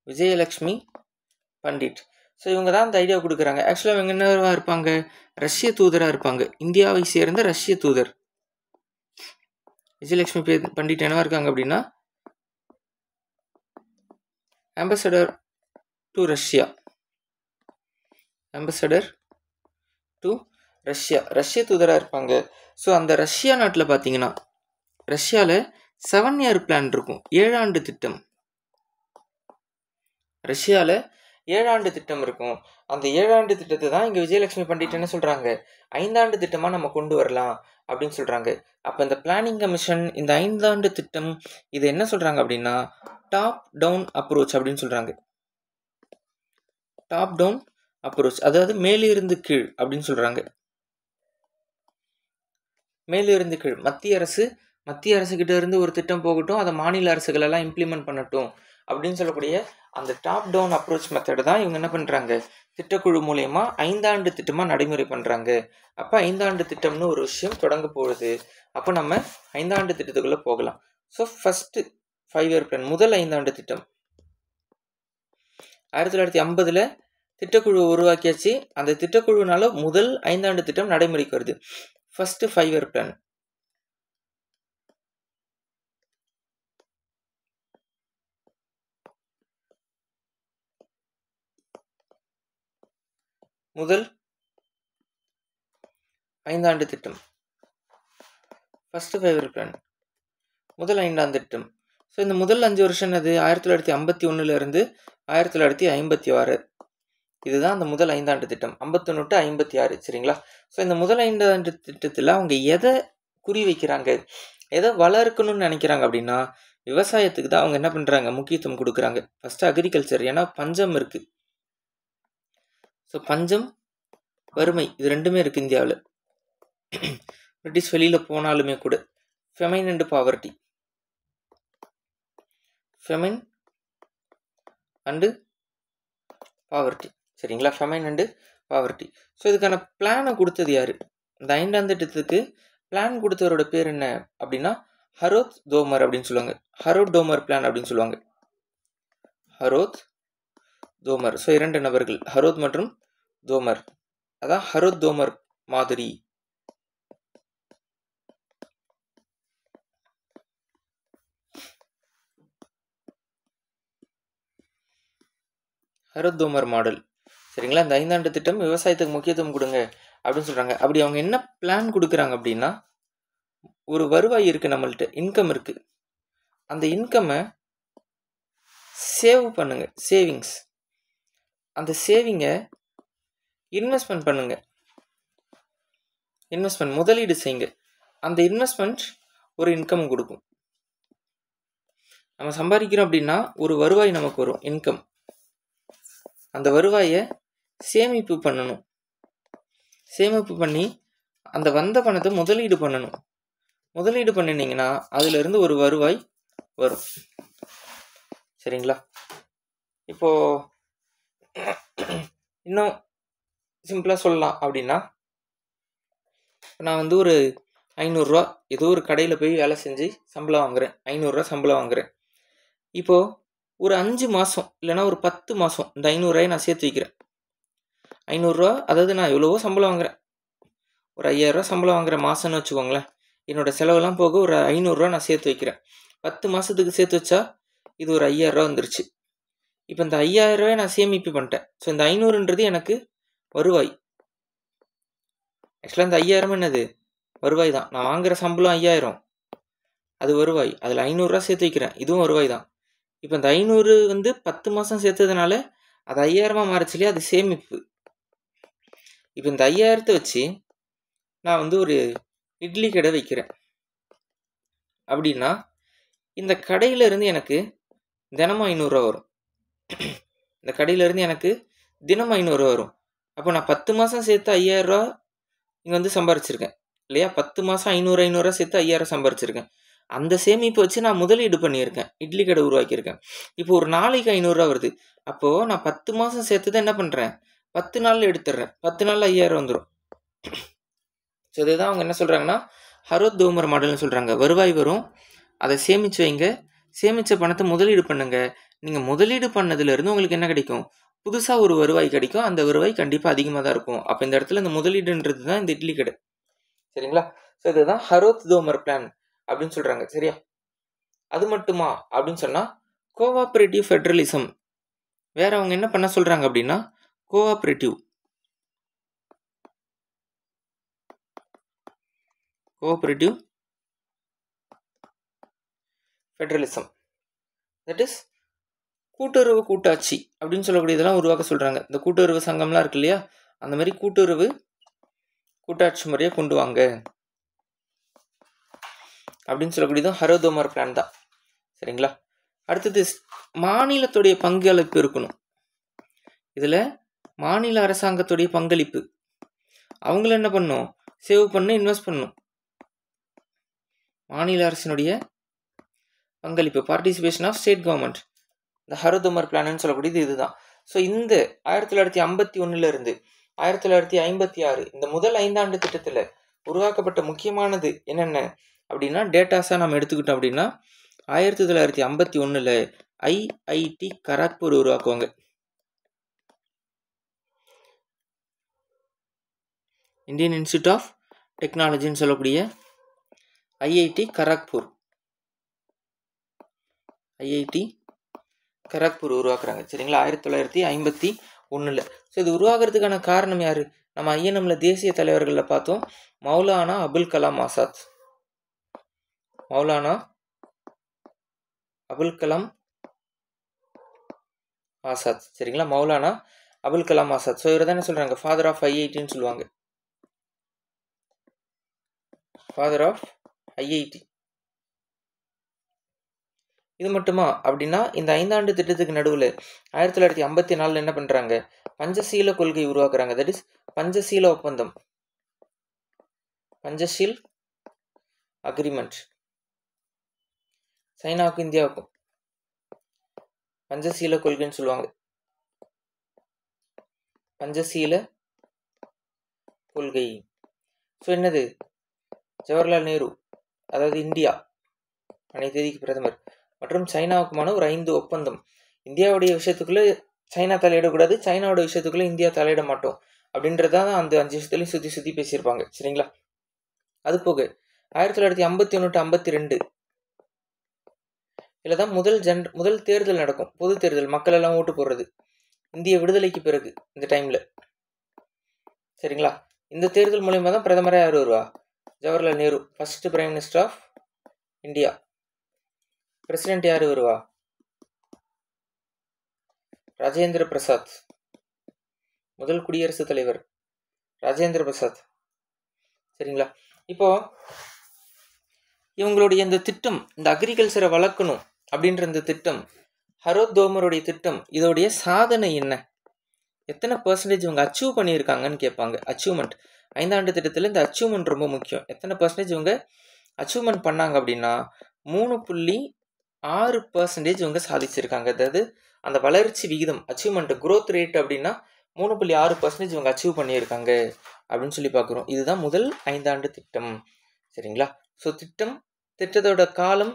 விஜயலட்சுமி பண்டிட். ஸோ இவங்க தான் அந்த ஐடியா கொடுக்குறாங்க. ஆக்சுவலாக இவங்க என்னவா இருப்பாங்க? ரஷ்ய தூதராக இருப்பாங்க. இந்தியாவை சேர்ந்த ரஷ்ய தூதர் விஜயலட்சுமி பண்டிட் என்னவா இருக்காங்க அப்படின்னா அம்பாசடர் டு ரஷ்யா, ரஷ்ய தூதராக இருப்பாங்க. ஸோ அந்த ரஷ்யா நாட்டில் பார்த்தீங்கன்னா ரஷ்யாவில் 7 இயர் பிளான் இருக்கும், 7 ஆண்டு திட்டம். ரஷ்யாவில் 7 ஆண்டு திட்டம் இருக்கும். அந்த 7 ஆண்டு திட்டத்தை தான் இங்கே விஜயலட்சுமி பண்டிட் என்ன சொல்கிறாங்க, 5 ஆண்டு திட்டமாக நம்ம கொண்டு வரலாம் அப்படின்னு சொல்கிறாங்க. அப்போ இந்த பிளானிங் கமிஷன், இந்த 5 ஆண்டு திட்டம், இது என்ன சொல்கிறாங்க அப்படின்னா டாப் டவுன் அப்ரோச் அப்படின்னு சொல்கிறாங்க. டாப் டவுன் அப்ரோச், அதாவது மேலிருந்து கீழ் அப்படின்னு சொல்கிறாங்க. மேலிருந்து கீழ், மத்திய அரசுகிட்ட இருந்து ஒரு திட்டம் போகட்டும், அதை மாநில அரசுகள் எல்லாம் இம்ப்ளிமெண்ட் பண்ணட்டும் அப்படின்னு சொல்லக்கூடிய அந்த டாப் டவுன் அப்ரோச் மெத்தட் தான் இவங்க என்ன பண்ணுறாங்க, திட்டக்குழு மூலயமா 5 ஆண்டு திட்டமாக நடைமுறை பண்ணுறாங்க. அப்போ 5 ஆண்டு திட்டம்னு ஒரு விஷயம் தொடங்க போகுது. அப்போ நம்ம 5 ஆண்டு திட்டத்துக்குள்ளே போகலாம். ஸோ ஃபஸ்ட்டு 5 இயர் பிளான், முதல் 5 ஆண்டு திட்டம் 1950 திட்டக்குழு உருவாக்கியாச்சு. அந்த திட்டக்குழுனால முதல் 5 ஆண்டு திட்டம் நடைமுறைக்கு வருது. First 5 year plan. முதல் 5 ஆண்டு திட்டம், ஃபஸ்ட்டு 5 இயர் பிளான், முதல் 5 ஆண்டு திட்டம். ஸோ இந்த முதல் 5 வருஷம் அது 1951 1956. இதுதான் அந்த முதல் 5 ஆண்டு திட்டம், 51 to 56. சரிங்களா? ஸோ இந்த முதல் 5 ஆண்டு திட்டத்தில் அவங்க எதை குறி வைக்கிறாங்க, எதை வளர்க்கணும்னு நினைக்கிறாங்க அப்படின்னா விவசாயத்துக்கு தான் அவங்க என்ன பண்ணுறாங்க, முக்கியத்துவம் கொடுக்குறாங்க. ஃபஸ்ட்டு அக்ரிகல்ச்சர், ஏன்னா பஞ்சம் இருக்குது. ஸோ பஞ்சம், வறுமை, இது ரெண்டுமே இருக்குது இந்தியாவில். பிரிட்டிஷ் வெளியில் போனாலுமே கூட famine and poverty, famine and poverty. சரிங்களா? Famine and poverty. ஸோ இதுக்கான பிளானை கொடுத்தது யார்? இந்த 5 ஆண்டு திட்டத்துக்கு பிளான் கொடுத்தவரோட பேர் என்ன அப்படின்னா ஹரோத் தோமர் அப்படின்னு சொல்லுவாங்க. ஹரோத் டோமர் பிளான் அப்படின்னு சொல்லுவாங்க. ஹரோத் தோமர். ஸோ 2 நபர்கள், ஹரோத் மற்றும் தோமர். அதான் ஹரோத் தோமர் மாதிரி. ஹரோத் தோமர் மாடல். சரிங்களா? இந்த 5 ஆண்டு திட்டம் விவசாயத்துக்கு முக்கியத்துவம் கொடுங்க அப்படின்னு சொல்கிறாங்க. அப்படி அவங்க என்ன பிளான் கொடுக்குறாங்க அப்படின்னா ஒரு வருவாய் இருக்குது, நம்மள்ட்ட இன்கம் இருக்குது. அந்த இன்கம்மை சேவ் பண்ணுங்க, சேவிங்ஸ். அந்த சேவிங்கை இன்வெஸ்ட்மெண்ட் பண்ணுங்க, இன்வெஸ்ட்மெண்ட் முதலீடு செய்யுங்க. அந்த இன்வெஸ்ட்மெண்ட் ஒரு இன்கம் கொடுக்கும். நம்ம சம்பாதிக்கிறோம் அப்படின்னா ஒரு வருவாய் நமக்கு வரும், இன்கம். அந்த வருவாயை சேமிப்பு பண்ணணும். சேமிப்பு பண்ணி அந்த வந்த பணத்தை முதலீடு பண்ணணும். முதலீடு பண்ணினீங்கன்னா அதிலிருந்து ஒரு வருவாய் வரும். சரிங்களா? இப்போ இன்னும் சிம்பிளாக சொல்லலாம் அப்படின்னா, நான் வந்து ஒரு 500 ஏதோ ஒரு கடையில் போய் வேலை செஞ்சு சம்பளம் வாங்குறேன். 500 சம்பளம் வாங்குறேன். இப்போது ஒரு 5 மாதம் இல்லைனா ஒரு 10 மாதம் இந்த 500 நான் சேர்த்து வைக்கிறேன். 500, அதாவது நான் எவ்வளவோ சம்பளம் வாங்குறேன், ஒரு 5000 சம்பளம் வாங்குற மாதம்னு வச்சுக்கோங்களேன். என்னோட செலவெல்லாம் போக ஒரு 500 நான் சேர்த்து வைக்கிறேன். 10 மாதத்துக்கு சேர்த்து வச்சா இது ஒரு 5000 வந்துருச்சு. இப்போ இந்த 5000 நான் சேமிப்பு பண்ணிட்டேன். ஸோ இந்த 500ன்றது எனக்கு வருவாய். ஆக்சுவலாக இந்த 5000 என்னது? வருவாய் தான். நான் வாங்குற சம்பளம் 5000, அது வருவாய். அதில் 500 சேர்த்து வைக்கிறேன், இதுவும் வருவாய் தான். இப்போ இந்த 500 வந்து 10 மாதம் சேர்த்ததுனால அது 5000 மாறிச்சு இல்லையா? அது சேமிப்பு. இப்போ இந்த 5000 வச்சு நான் வந்து ஒரு இட்லி கடை வைக்கிறேன் அப்படின்னா, இந்த கடையிலேருந்து எனக்கு தினமும் 500 வரும். இந்த கடையிலேருந்து எனக்கு தினமும் 500 வரும். அப்போ நான் 10 மாதம் சேர்த்து 5000 இங்கே வந்து சம்பாரிச்சிருக்கேன் இல்லையா? 10 மாதம் 500 சேர்த்து 5000 சம்பாரிச்சிருக்கேன். அந்த சேமிப்பை வச்சு நான் முதலீடு பண்ணியிருக்கேன், இட்லி கடை உருவாக்கியிருக்கேன். இப்போ ஒரு நாளைக்கு 500 வருது. அப்போது நான் 10 மாதம் சேர்த்ததை என்ன பண்ணுறேன்? 10 நாளில் எடுத்துடுறேன். 10 நாளில் 5000 வந்துடும். ஸோ இதுதான் அவங்க என்ன சொல்கிறாங்கன்னா, ஹரோத் தோமர் மாடல்னு சொல்கிறாங்க. வருவாய் வரும், அதை சேமித்து வைங்க. சேமித்த பணத்தை முதலீடு பண்ணுங்க. நீங்கள் முதலீடு பண்ணதுலேருந்து உங்களுக்கு என்ன கிடைக்கும்? புதுசாக ஒரு வருவாய் கிடைக்கும். அந்த வருவாய் கண்டிப்பாக அதிகமாக தான் இருக்கும். அப்போ இந்த இடத்துல இந்த முதலீடுன்றது தான் இந்த இட்லி கடை. சரிங்களா? ஸோ இதுதான் ஹரோத் தோமர் பிளான் அப்படின்னு சொல்கிறாங்க. சரியா? அது மட்டுமா அப்படின்னு சொன்னால், கோஆப்ரேட்டிவ் ஃபெடரலிசம் வேற அவங்க என்ன பண்ண சொல்கிறாங்க அப்படின்னா, கோஆப்ரேட்டிவ் ஃபெடரலிசம், தட் இஸ் கூட்டுறவு கூட்டாட்சி அப்படின்னு சொல்லக்கூடியதெல்லாம் உருவாக்க சொல்கிறாங்க. இந்த கூட்டுறவு சங்கம்லாம் இருக்கு இல்லையா? அந்த மாதிரி கூட்டுறவு கூட்டாட்சி முறையை கொண்டு வாங்க அப்படின்னு சொல்லக்கூடியதும் ஹரோத் தோமர் பிளான் தான். சரிங்களா? அடுத்தது மாநிலத்துடைய பங்களிப்பு இருக்கணும். இதில் மாநில அரசாங்கத்துடைய பங்களிப்பு, அவங்கள என்ன பண்ணும்? சேவ் பண்ண, இன்வெஸ்ட் பண்ணும். மாநில அரசினுடைய பங்களிப்பு, பார்ட்டிசிபேஷன் ஆஃப் ஸ்டேட் கவர்மெண்ட், இந்த ஹரோத் தோமர் பிளான்னு சொல்லக்கூடியது இதுதான். ஸோ இந்த 1951 1956 இந்த முதல் 5 ஆண்டு திட்டத்தில் உருவாக்கப்பட்ட முக்கியமானது என்னென்ன அப்படின்னா, டேட்டாஸாக நம்ம எடுத்துக்கிட்டோம் அப்படின்னா, 1951 ஐஐடி கராக்பூர் உருவாக்குவாங்க. இந்தியன் இன்ஸ்டியூட் ஆஃப் டெக்னாலஜின்னு சொல்லக்கூடிய ஐஐடி கராக்பூர் உருவாக்குறாங்க. சரிங்களா? 1951. ஸோ இது உருவாக்குறதுக்கான காரணம் யார்? நம்ம ஐஎன்எம்ல தேசிய தலைவர்களில் பார்த்தோம், மௌலானா அபுல் கலாம் ஆசாத். சரிங்களா? மௌலானா அபுல் கலாம் ஆசாத். ஸோ இவர் தான் என்ன சொல்கிறாங்க? ஃபாதர் ஆஃப் ஐஐடின்னு சொல்லுவாங்க. Father of IIT. இது மட்டுமா அப்படின்னா, இந்த 5 ஆண்டு திட்டத்துக்கு நடுவில் 1954 என்ன பண்ணுறாங்க? பஞ்சசீல கொள்கை உருவாக்குறாங்க. தட் இஸ் பஞ்சசீல ஒப்பந்தம், பஞ்சசீல் அக்ரிமெண்ட். சைனாவுக்கும் இந்தியாவுக்கும் பஞ்சசீல கொள்கைன்னு சொல்லுவாங்க. பஞ்சசீல கொள்கை. ஸோ என்னது? ஜவஹர்லால் நேரு, அதாவது இந்தியா அனைத்து பிரதமர், மற்றும் சைனாவுக்குமான ஒரு 5 ஒப்பந்தம். இந்தியாவுடைய விஷயத்துக்குள்ளே சைனா தலையிடக்கூடாது, சைனாவோட விஷயத்துக்குள்ளே இந்தியா தலையிட மாட்டோம் அப்படின்றதான் அந்த 5 விஷயத்துலையும் சுற்றி பேசியிருப்பாங்க. சரிங்களா? அது போக 1951 to 52 இதில் தான் முதல் தேர்தல் நடக்கும், பொது தேர்தல், மக்கள் எல்லாம் ஓட்டு போடுறது, இந்திய விடுதலைக்கு பிறகு இந்த டைமில். சரிங்களா? இந்த தேர்தல் மூலயமா தான் பிரதமராக யார் வருவா? Jawaharlal Nehru first prime minister of India. President யார் வருவா? ராஜேந்திர பிரசாத். முதல் குடியரசுத் தலைவர் ராஜேந்திர பிரசாத். சரிங்களா? இப்போ இவங்களுடைய இந்த திட்டம், இந்த அக்ரிகல்ச்சரை வளர்க்கணும் அப்படின்ற இந்த திட்டம், ஹரோத் தோமருடைய திட்டம், இதோடைய சாதனை என்ன, எத்தனை பர்சன்டேஜ் இவங்க அச்சீவ் பண்ணியிருக்காங்கன்னு கேட்பாங்க. அச்சீவ்மெண்ட், 5 ஆண்டு திட்டத்தில் இந்த அச்சீவ்மெண்ட் ரொம்ப முக்கியம். எத்தனை பர்சன்டேஜ் இவங்க அச்சீவ்மெண்ட் பண்ணாங்க அப்படின்னா 3.6% இவங்க சாதிச்சிருக்காங்க. அதாவது அந்த வளர்ச்சி விகிதம், அச்சீவ்மெண்ட் growth ரேட் அப்படின்னா 3.6% இவங்க அச்சீவ் பண்ணியிருக்காங்க அப்படின்னு சொல்லி பார்க்குறோம். இதுதான் முதல் 5 ஆண்டு திட்டம். சரிங்களா? ஸோ திட்டத்தோட காலம்,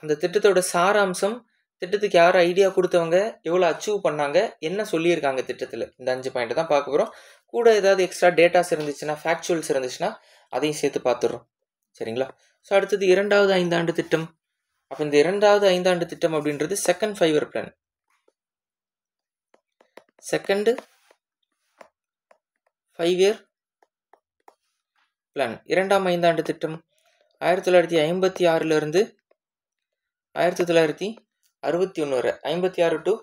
அந்த திட்டத்தோட சாராம்சம், திட்டத்துக்கு யார் ஐடியா கொடுத்தவங்க, எவ்வளோ அச்சீவ் பண்ணாங்க, என்ன சொல்லியிருக்காங்க திட்டத்தில், இந்த 5 பாயிண்ட் தான் பார்க்க போகிறோம். கூட ஏதாவது எக்ஸ்ட்ரா டேட்டாஸ் இருந்துச்சுன்னா, ஃபேக்சுவல்ஸ் இருந்துச்சுன்னா அதையும் சேர்த்து பார்த்துடுறோம். சரிங்களா? ஸோ அடுத்தது 2வது 5 ஆண்டு திட்டம். அப்போ இந்த 2வது 5 ஆண்டு திட்டம் அப்படின்றது second 5 year plan. Second 5 year plan. 2ஆம் 5 ஆண்டு திட்டம் 1956 1961 வரை, 56 to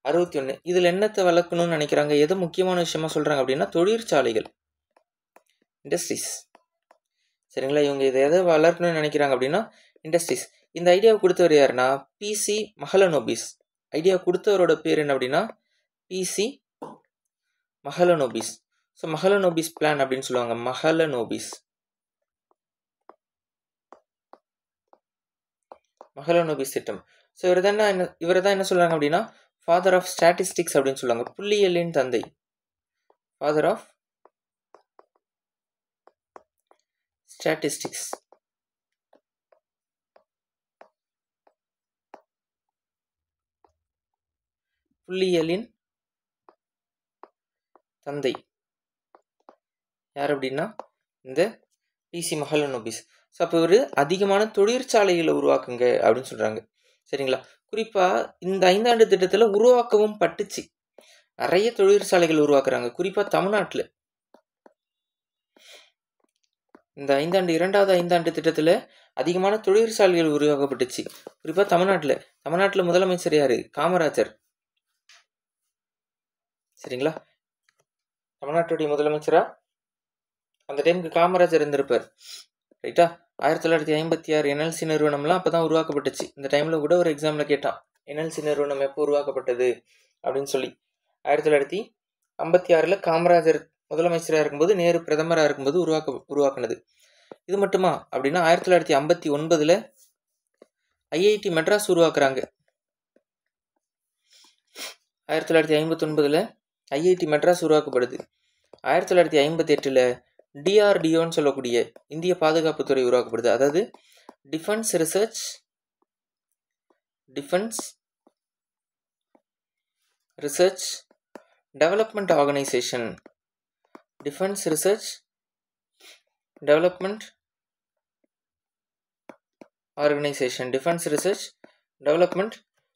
61. இதில் என்னத்தை வளர்க்கணும்னு நினைக்கிறாங்க, எது முக்கியமான விஷயமா சொல்கிறாங்க அப்படின்னா தொழிற்சாலைகள், இண்டஸ்ட்ரீஸ். சரிங்களா? இவங்க இதை எதை வளர்க்கணும்னு நினைக்கிறாங்க அப்படின்னா இண்டஸ்ட்ரீஸ். இந்த ஐடியாவை கொடுத்தவர் யாருன்னா பிசி மஹலனோபிஸ். ஐடியா கொடுத்தவரோட பேர் என்ன அப்படின்னா PC Mahalanobis. So Mahalanobis plan அப்படின்னு சொல்லுவாங்க. மஹலனோபிஸ் திட்டம். ஸோ இவரை தான் என்ன சொல்றாங்க அப்படின்னா ஃபாதர் ஆஃப் ஸ்டாட்டிஸ்டிக்ஸ் அப்படின்னு சொல்லுவாங்க. புள்ளியியலின் தந்தை, ஃபாதர் ஆஃப் ஸ்டாட்டிஸ்டிக்ஸ். புள்ளியியலின் தந்தை யார் அப்படின்னா இந்த பிசி மஹலனோபிஸ். ஸோ அப்போ இவர் அதிகமான தொழிற்சாலைகளை உருவாக்குங்க அப்படின்னு சொல்கிறாங்க. சரிங்களா? குறிப்பாக இந்த 5 ஆண்டு திட்டத்தில் உருவாக்கவும் பட்டுச்சு. நிறைய தொழிற்சாலைகள் உருவாக்குறாங்க. குறிப்பாக தமிழ்நாட்டில் இந்த 2வது 5 ஆண்டு திட்டத்தில் அதிகமான தொழிற்சாலைகள் உருவாக்கப்பட்டுச்சு. குறிப்பாக தமிழ்நாட்டில் முதலமைச்சர் யார்? காமராஜர். சரிங்களா? தமிழ்நாட்டுடைய முதலமைச்சராக அந்த டைமுக்கு காமராஜர் இருந்திருப்பார். ரைட்டா? 1956 என்எல்சி நிறுவனம்லாம் அப்போ தான் உருவாக்கப்பட்டுச்சு. இந்த டைமில் கூட ஒரு எக்ஸாமில் கேட்டான், என்எல்சி நிறுவனம் எப்போ உருவாக்கப்பட்டது அப்படின்னு சொல்லி. 1956 காமராஜர் முதலமைச்சராக இருக்கும்போது, நேரு பிரதமராக இருக்கும்போது உருவாக்குனது. இது மட்டுமா அப்படின்னா 1959 ஐஐடி மெட்ராஸ் உருவாக்குறாங்க. 1959 ஐஐடி மெட்ராஸ் உருவாக்கப்படுது. 1958 டிஆர்டிஓன்னு சொல்லக்கூடிய இந்திய பாதுகாப்புத்துறை உருவாக்கப்படுது. அதாவது defence research development organisation. Defence research development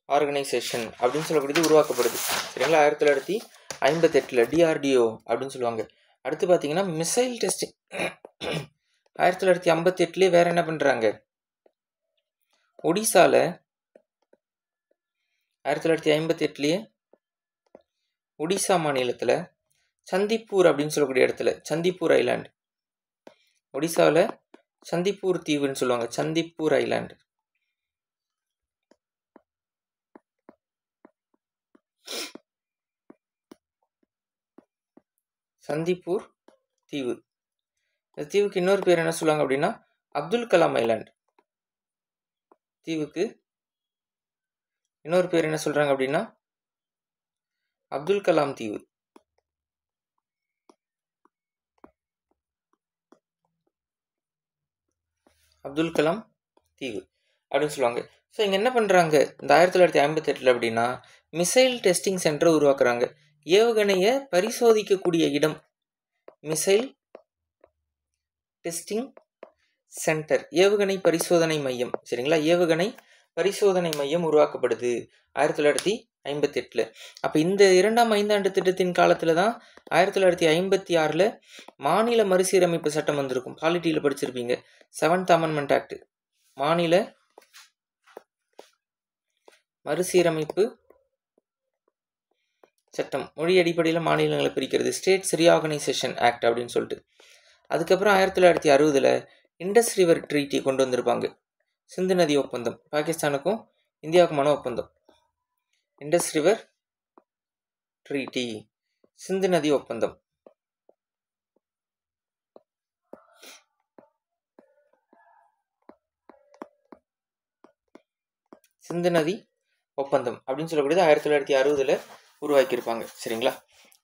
organisation அப்படின்னு சொல்லக்கூடியது உருவாக்கப்படுது. சரிங்களா? 1958 டிஆர்டிஓ அப்படின்னு சொல்லுவாங்க. அடுத்து பார்த்தீங்கன்னா மிசைல் டெஸ்டிங். 1958 வேற என்ன பண்ணுறாங்க? ஒடிசாவில் 1958 ஒடிசா மாநிலத்தில் சந்திப்பூர் அப்படின்னு சொல்லக்கூடிய இடத்துல, சந்திப்பூர் ஐலாண்டு, ஒடிசாவில் சந்திப்பூர் தீவுன்னு சொல்லுவாங்க. சந்திப்பூர் ஐலாண்டு. சந்திப்பூர் தீவு. இந்த தீவுக்கு இன்னொரு பேர் என்ன சொல்லுவாங்க அப்படின்னா அப்துல் கலாம் ஐலாண்ட். தீவுக்கு இன்னொரு பேர் என்ன சொல்றாங்க அப்படின்னா அப்துல் கலாம் தீவு. அப்துல் கலாம் தீவு அப்படின்னு சொல்லுவாங்க. ஸோ இங்கே என்ன பண்ணுறாங்க இந்த 1958 அப்படின்னா மிசைல் டெஸ்டிங் சென்டர் உருவாக்குறாங்க. ஏவுகணையை பரிசோதிக்கக்கூடிய இடம், மிசைல் டெஸ்டிங் சென்டர், ஏவுகணை பரிசோதனை மையம். சரிங்களா? ஏவுகணை பரிசோதனை மையம் உருவாக்கப்படுது 1958. 58. அப்போ இந்த 2ஆம் ஐந்தாண்டு திட்டத்தின் காலத்தில் தான் 1956 மாநில மறுசீரமைப்பு சட்டம் வந்திருக்கும். பாலிட்டியில் படிச்சிருப்பீங்க. 7th அமெண்ட்மெண்ட் ஆக்ட், மாநில மறுசீரமைப்பு சட்டம், மொழி அடிப்படையில் மாநிலங்களை பிரிக்கிறது, ஸ்டேட்ஸ் ரீஆர்கனைசேஷன் ஆக்ட் அப்படின்னு சொல்லிட்டு. அதுக்கப்புறம் 1960 இண்டஸ் ரிவர் ட்ரீட்டி கொண்டு வந்திருப்பாங்க. சிந்து நதி ஒப்பந்தம், பாகிஸ்தானுக்கும் இந்தியாவுக்குமான ஒப்பந்தம். இண்டஸ் ரிவர் ட்ரீட்டி, சிந்து நதி ஒப்பந்தம். சிந்து நதி ஒப்பந்தம் அப்படின்னு சொல்லக்கூடியது 1960 உருவாக்கியிருப்பாங்க. சரிங்களா?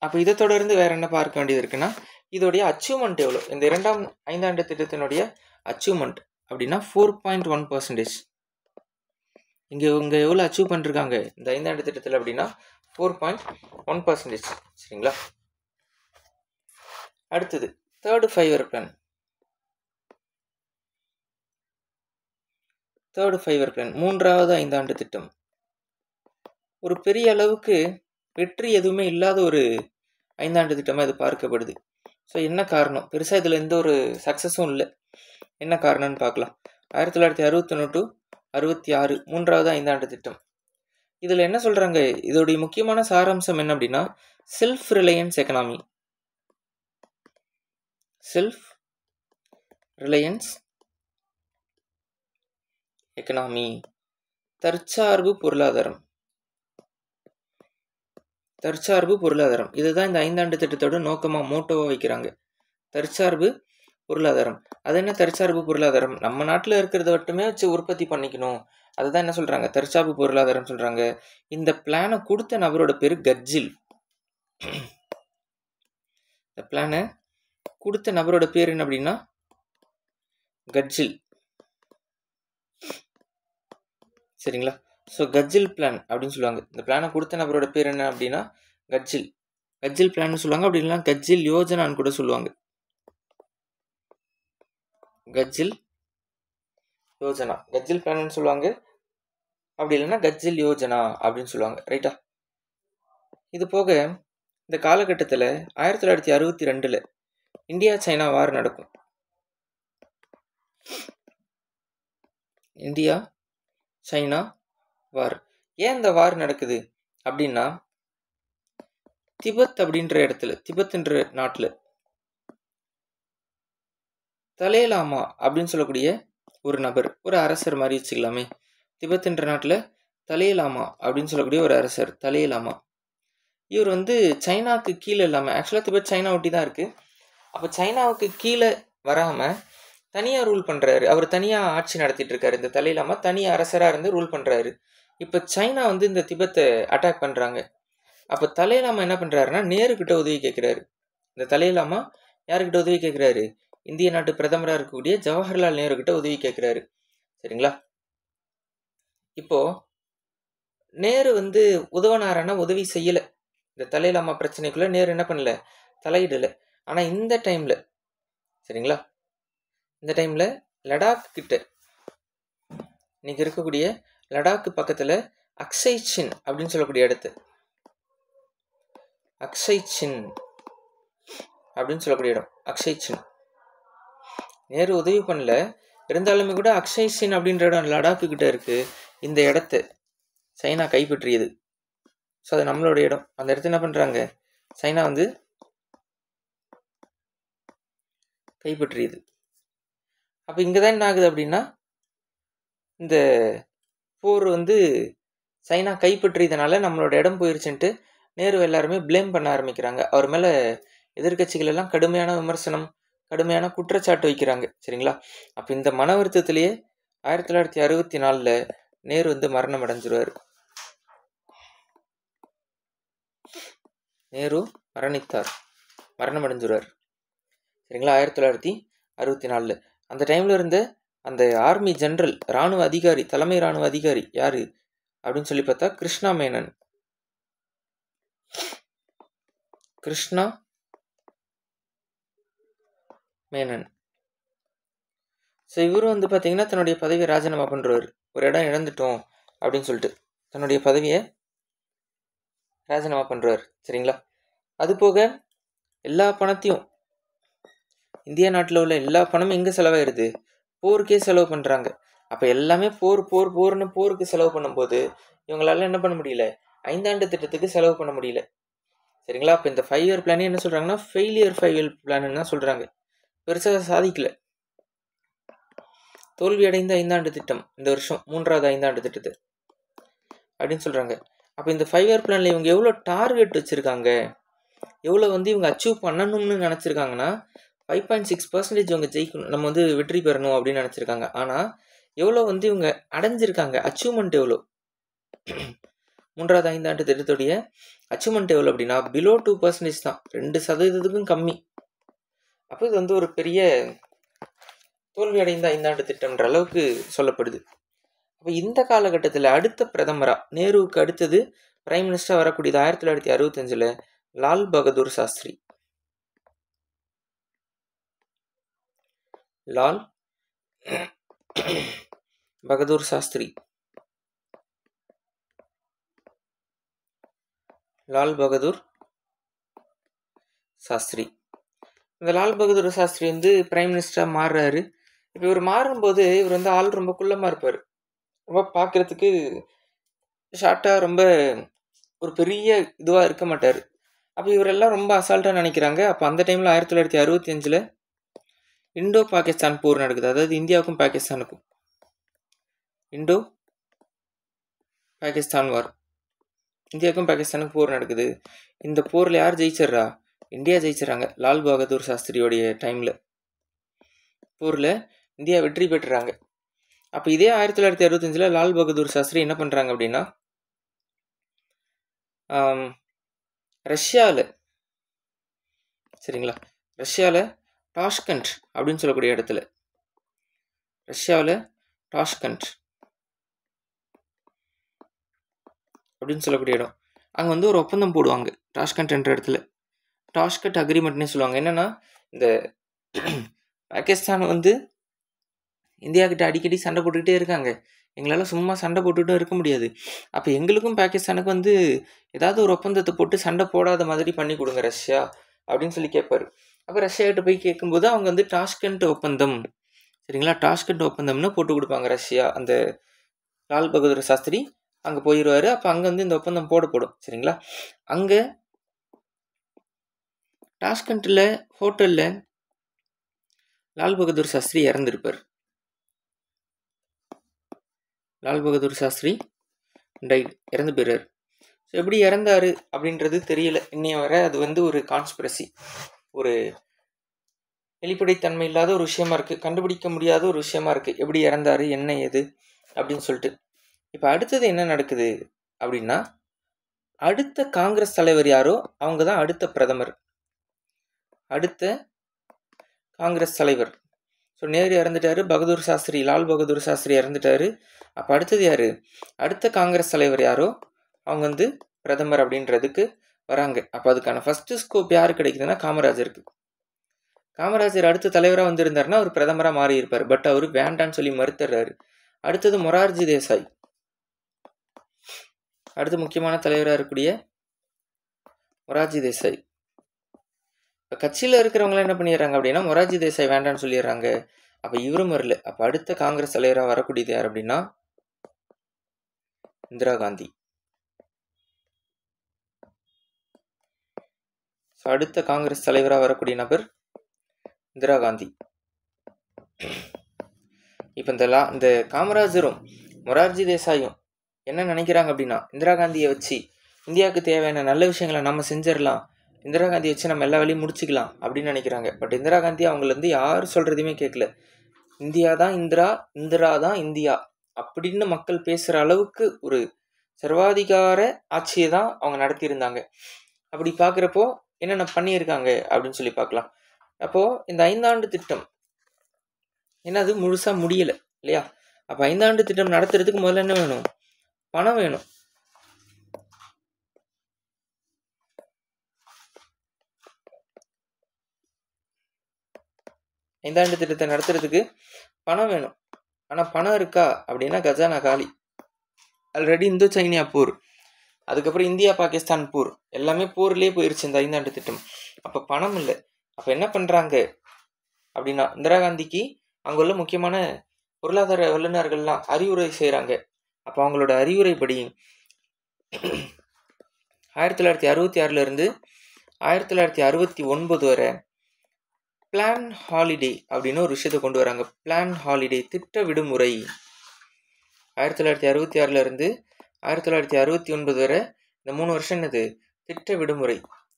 அப்போ இதை தொடர்ந்து வேற என்ன பார்க்க வேண்டியது இருக்குன்னா, இதோடைய அச்சீவ்மெண்ட் எவ்வளோ, இந்த 2ஆம் ஐந்தாண்டு திட்டத்தினுடைய அச்சீவ்மெண்ட் அப்படின்னா 4.1%. இங்கே எவ்வளோ அச்சீவ் பண்ணிருக்காங்க இந்த ஐந்தாண்டு திட்டத்தில் அப்படின்னா 4.1%. சரிங்களா? அடுத்தது 3rd 5-year plan. 3rd 5-year plan, 3வது ஐந்தாண்டு திட்டம். ஒரு பெரிய அளவுக்கு வெற்றி எதுவுமே இல்லாத ஒரு ஐந்தாண்டு திட்டமாக இது பார்க்கப்படுது. ஸோ என்ன காரணம்? பெருசாக இதில் எந்த ஒரு சக்ஸஸும் இல்லை. என்ன காரணம்னு பார்க்கலாம். 1961 to 66 3வது ஐந்தாண்டு திட்டம். இதில் என்ன சொல்கிறாங்க, இதோடைய முக்கியமான சாராம்சம் என்ன அப்படின்னா, self Reliance economy. Self Reliance economy, தற்சார்பு பொருளாதாரம். தற்சார்பு பொருளாதாரம் இதுதான் இந்த ஐந்தாண்டு திட்டத்தோட நோக்கமாக, மோட்டோவாக வைக்கிறாங்க. தற்சார்பு பொருளாதாரம். அது என்ன தற்சார்பு பொருளாதாரம்? நம்ம நாட்டில் இருக்கிறத மட்டுமே வச்சு உற்பத்தி பண்ணிக்கணும். அதுதான் என்ன சொல்கிறாங்க, தற்சார்பு பொருளாதாரம் சொல்கிறாங்க. இந்த பிளானை கொடுத்த நபரோட பேர் கட்ஜில். இந்த பிளானை கொடுத்த நபரோட பேர் என்ன அப்படின்னா கட்ஜில். சரிங்களா? ஸோ கட்ஜில் பிளான் அப்படின்னு சொல்லுவாங்க. இந்த பிளானை கொடுத்த நபரோட பேர் என்ன அப்படின்னா கட்ஜில். கட்ஜில் பிளான் சொல்லுவாங்க, அப்படி இல்லைன்னா கட்ஜில் யோஜனான்னு கூட சொல்லுவாங்க. கட்ஜில் யோஜனா, கட்ஜில் பிளான் சொல்லுவாங்க, அப்படி இல்லைன்னா கட்ஜில் யோஜனா அப்படின்னு சொல்லுவாங்க. ரைட்டா? இது போக இந்த காலகட்டத்தில் 1962 இந்தியா சைனா வார் நடக்கும். இந்தியா சைனா வார். ஏன் இந்த வார் நடக்குது அப்படின்னா, திபெத் அப்படின்ற இடத்துல, திபெத்ன்ற நாட்டில் தலேலாமா அப்படின்னு சொல்லக்கூடிய ஒரு நபர், ஒரு அரசர் மாதிரி வச்சுக்கலாமே. திபெத்ன்ற நாட்டில் தலேலாமா அப்படின்னு சொல்லக்கூடிய ஒரு அரசர், தலேலாமா. இவர் சைனாவுக்கு கீழே இல்லாமல், ஆக்சுவலாக திபெத் சைனா ஒட்டி தான் இருக்குது. அப்போ சைனாவுக்கு கீழே வராமல் தனியாக ரூல் பண்ணுறாரு. அவர் தனியாக ஆட்சி நடத்திட்டு இருக்காரு. இந்த தலேலாமா தனியாக அரசராக இருந்து ரூல் பண்ணுறாரு. இப்போ சைனா இந்த திபெத்தை அட்டாக் பண்ணுறாங்க. அப்போ தலேலாமா என்ன பண்ணுறாருன்னா, நேருக்கிட்ட உதவி கேட்குறாரு. இந்த தலேலாமா யாருக்கிட்ட உதவி கேட்குறாரு? இந்திய நாட்டு பிரதமராக இருக்கக்கூடிய ஜவஹர்லால் நேரு கிட்ட உதவி கேட்குறாரு. சரிங்களா? இப்போ நேரு உதவினாரான உதவி செய்யலை. இந்த தலேலாமா பிரச்சனைக்குள்ள நேரு என்ன பண்ணல, தலையிடலை. ஆனால் இந்த டைமில், சரிங்களா, இந்த டைமில் லடாக் கிட்ட, இன்னைக்கு இருக்கக்கூடிய லடாக்கு பக்கத்தில் அக்ஷய் சின் அப்படின்னு சொல்லக்கூடிய இடத்து, அக்ஷய் சின் அப்படின்னு சொல்லக்கூடிய இடம், அக்ஷய் சின் நேரு உதவி பண்ணல. இருந்தாலுமே கூட அக்ஷய் சின் அப்படின்ற இடம் லடாக்கு கிட்ட இருக்கு. இந்த இடத்த சைனா கைப்பற்றியது. ஸோ அது நம்மளோட இடம். அந்த இடத்த என்ன பண்ணுறாங்க, சைனா கைப்பற்றியது. அப்போ இங்கே தான் என்ன ஆகுது அப்படின்னா, இந்த போர் சைனா கைப்பற்றியதுனால நம்மளோட இடம் போயிருச்சுன்ட்டு நேரு எல்லாருமே ப்ளேம் பண்ண ஆரம்பிக்கிறாங்க. அவர் மேலே எதிர்கட்சிகள் எல்லாம் கடுமையான விமர்சனம், கடுமையான குற்றச்சாட்டு வைக்கிறாங்க. சரிங்களா? அப்போ இந்த மன வருத்தத்திலேயே 1964 நேரு மரணம் அடைஞ்சிருவார். நேரு மரணித்தார், மரணம் அடைஞ்சிருவார். சரிங்களா? 1964 அந்த டைமில் இருந்த அந்த ஆர்மி ஜெனரல், இராணுவ அதிகாரி, தலைமை இராணுவ அதிகாரி யாரு அப்படின்னு சொல்லி பார்த்தா கிருஷ்ணா மேனன். கிருஷ்ணா மேனன். ஸோ இவரு பார்த்தீங்கன்னா தன்னுடைய பதவியை ராஜினாமா பண்ணுறாரு. ஒரு இடம் இழந்துட்டோம் அப்படின்னு சொல்லிட்டு தன்னுடைய பதவியை ராஜினாமா பண்ணுறாரு. சரிங்களா? அது போக எல்லா பணத்தையும், இந்தியா நாட்டில் உள்ள எல்லா பணமும் எங்கே செலவாயிருது? போருக்கே செலவு பண்ணுறாங்க. அப்போ எல்லாமே போர்னு போருக்கு செலவு பண்ணும்போது இவங்களால என்ன பண்ண முடியல? 5 ஆண்டு திட்டத்துக்கு செலவு பண்ண முடியல. சரிங்களா? அப்போ இந்த 5 இயர் பிளானே என்ன சொல்கிறாங்கன்னா ஃபெயிலியர் 5 இயர் பிளான்னு தான் சொல்கிறாங்க. பெருசாக சாதிக்கல. தோல்வியடைந்த 5 ஆண்டு திட்டம் இந்த வருஷம் 3வது 5 ஆண்டு திட்டத்தை அப்படின்னு சொல்கிறாங்க. அப்போ இந்த 5 இயர் பிளானில் இவங்க எவ்வளோ டார்கெட் வச்சுருக்காங்க, எவ்வளோ இவங்க அச்சீவ் பண்ணணும்னு நினச்சிருக்காங்கன்னா 5.6% இவங்க ஜெயிக்கணும், நம்ம வெற்றி பெறணும் அப்படின்னு நினச்சிருக்காங்க. ஆனால் எவ்வளோ இவங்க அடைஞ்சிருக்காங்க, அச்சீவ்மெண்ட் எவ்வளோ? 3வது 5 ஆண்டு திட்டத்துடைய அச்சீவ்மெண்ட் எவ்வளோ அப்படின்னா பிலோ 2% தான், 2%க்கும் கம்மி. அப்போ இது ஒரு பெரிய தோல்வி அடைந்த 5 ஆண்டு திட்டம்ன்ற அளவுக்கு சொல்லப்படுது. அப்போ இந்த காலகட்டத்தில் அடுத்த பிரதமராக நேருவுக்கு அடுத்தது பிரைம் மினிஸ்டராக வரக்கூடியது 1965 லால் பகதூர் சாஸ்திரி. லால் பகதூர் சாஸ்திரி. லால் பகதூர் சாஸ்திரி. இந்த லால் பகதூர் சாஸ்திரி பிரைம் மினிஸ்டராக மாறுறாரு. இப்போ இவர் மாறும்போது இவர் ஆள் ரொம்ப குள்ளமாக இருப்பார், ரொம்ப பார்க்குறதுக்கு ஷார்ட்டாக, ரொம்ப ஒரு பெரிய இதுவாக இருக்க மாட்டார். அப்போ இவரெல்லாம் ரொம்ப அசால்ட்டாக நினைக்கிறாங்க. அப்போ அந்த டைமில் 1965 இண்டோ பாகிஸ்தான் போர் நடக்குது. அதாவது இந்தியாவுக்கும் பாகிஸ்தானுக்கும் இண்டோ பாகிஸ்தான் வார், இந்தியாவுக்கும் பாகிஸ்தானுக்கும் போர் நடக்குது. இந்த போரில் யார் ஜெயிச்சிட்றா? இந்தியா ஜெயிச்சிடறாங்க. லால் பகதூர் சாஸ்திரியோடைய டைமில் போரில் இந்தியா வெற்றி பெற்றுறாங்க. அப்போ இதே 1965 லால் பகதூர் சாஸ்திரி என்ன பண்ணுறாங்க அப்படின்னா ரஷ்யாவில், சரிங்களா, ரஷ்யாவில் டாஷ்கண்ட் அப்படின்னு சொல்லக்கூடிய இடத்துல, ரஷ்யாவில் டாஷ்கண்ட் அப்படின்னு சொல்லக்கூடிய இடம், அங்கே ஒரு ஒப்பந்தம் போடுவாங்க. டாஷ்கண்ட் என்ற இடத்துல டாஷ்கண்ட் அக்ரிமெண்ட்னே சொல்லுவாங்க. என்னென்னா இந்த பாகிஸ்தான் இந்தியா கிட்ட அடிக்கடி சண்டை போட்டுக்கிட்டே இருக்காங்க, எங்களால் சும்மா சண்டை போட்டுகிட்டும் இருக்க முடியாது. அப்போ எங்களுக்கும் பாகிஸ்தானுக்கும் ஏதாவது ஒரு ஒப்பந்தத்தை போட்டு சண்டை போடாத மாதிரி பண்ணி கொடுங்க ரஷ்யா அப்படின்னு சொல்லி கேட்பாரு. அப்போ ரஷ்யாகிட்ட போய் கேட்கும்போது அவங்க டாஷ்கண்ட் ஒப்பந்தம், சரிங்களா, டாஷ்கண்ட் ஒப்பந்தம்னு போட்டு கொடுப்பாங்க ரஷ்யா. அந்த லால் பகதூர் சாஸ்திரி அங்கே போயிடுவார். அப்போ அங்கே இந்த ஒப்பந்தம் போடப்படும். சரிங்களா, அங்கே டாஷ்கண்டில் ஹோட்டலில் லால் பகதூர் சாஸ்திரி இறந்துருப்பார். லால் பகதூர் சாஸ்திரி இறந்து போயிறார். ஸோ எப்படி இறந்தாரு அப்படின்றது தெரியல இன்னைய வரை. அது ஒரு கான்ஸ்பிரசி, ஒரு வெளிப்படைத்தன்மை இல்லாத ஒரு விஷயமா இருக்குது, கண்டுபிடிக்க முடியாத ஒரு விஷயமா இருக்குது, எப்படி இறந்தாரு என்ன ஏது அப்படின்னு சொல்லிட்டு. இப்போ அடுத்தது என்ன நடக்குது அப்படின்னா, அடுத்த காங்கிரஸ் தலைவர் யாரோ அவங்க தான் அடுத்த பிரதமர், அடுத்த காங்கிரஸ் தலைவர். ஸோ நேரு இறந்துட்டாரு, பகதூர் சாஸ்திரி, லால் பகதூர் சாஸ்திரி இறந்துட்டாரு. அப்போ அடுத்தது யார்? அடுத்த காங்கிரஸ் தலைவர் யாரோ அவங்க பிரதமர் அப்படின்றதுக்கு வராங்க. அப்போ அதுக்கான ஃபஸ்ட்டு ஸ்கோப் யார் கிடைக்குதுன்னா காமராஜருக்கு. காமராஜர் அடுத்த தலைவராக வந்திருந்தாருன்னா அவர் பிரதமராக மாறி இருப்பார். பட் அவர் வேண்டான்னு சொல்லி மறுத்துறாரு. அடுத்தது மொரார்ஜி தேசாய், அடுத்து முக்கியமான தலைவராக இருக்கக்கூடிய மொரார்ஜி தேசாய். இப்போ கட்சியில் இருக்கிறவங்களாம் என்ன பண்ணிடுறாங்க அப்படின்னா மொரார்ஜி தேசாய் வேண்டான்னு சொல்லிடுறாங்க. அப்போ இவரும் வரல. அப்போ அடுத்த காங்கிரஸ் தலைவராக வரக்கூடியது யார் அப்படின்னா இந்திரா காந்தி. அடுத்த காங்கிரஸ் தலைவராக வரக்கூடிய நபர் இந்திரா காந்தி. இப்போ இந்த காமராஜரும் மொரார்ஜி தேசாயும் என்ன நினைக்கிறாங்க அப்படின்னா இந்திரா காந்தியை வச்சு இந்தியாவுக்கு தேவையான நல்ல விஷயங்களை நம்ம செஞ்சிடலாம், இந்திரா காந்தியை வச்சு நம்ம எல்லா வேலையும் முடிச்சுக்கலாம் அப்படின்னு நினைக்கிறாங்க. பட் இந்திரா காந்தி அவங்கள யார் சொல்கிறதையுமே கேட்கல. இந்தியா தான் இந்திரா, இந்திரா தான் இந்தியா அப்படின்னு மக்கள் பேசுகிற அளவுக்கு ஒரு சர்வாதிகார ஆட்சியை தான் அவங்க நடத்தியிருந்தாங்க. அப்படி பார்க்குறப்போ என்னென்ன பண்ணியிருக்காங்க அப்படின்னு சொல்லி பார்க்கலாம். அப்போது இந்த 5 ஆண்டு திட்டம் என்னது முழுசாக முடியலை இல்லையா? அப்போ 5 ஆண்டு திட்டம் நடத்துறதுக்கு முதல்ல என்ன வேணும்? பணம் வேணும். ஐந்தாண்டு திட்டத்தை நடத்துறதுக்கு பணம் வேணும். ஆனால் பணம் இருக்கா அப்படின்னா கஜானா காலி. ஆல்ரெடி இந்தோ சைனியா போர், அதுக்கப்புறம் இந்தியா பாகிஸ்தான் போர், எல்லாமே போர்லேயே போயிருச்சு இந்த 5 ஆண்டு திட்டம். அப்போ பணம் இல்லை. அப்போ என்ன பண்ணுறாங்க அப்படின்னா, இந்திரா காந்திக்கு அங்கே உள்ள முக்கியமான பொருளாதார வல்லுநர்கள்லாம் அறிவுரை செய்கிறாங்க. அப்போ அவங்களோட அறிவுரைப்படி 1966 1969 வரை பிளான் ஹாலிடே அப்படின்னு ஒரு விஷயத்தை கொண்டு வராங்க. பிளான் ஹாலிடே, திட்ட விடுமுறை. 1966 1969 வரை இந்த 3 வருஷம் என்னது, திட்ட விடுமுறை.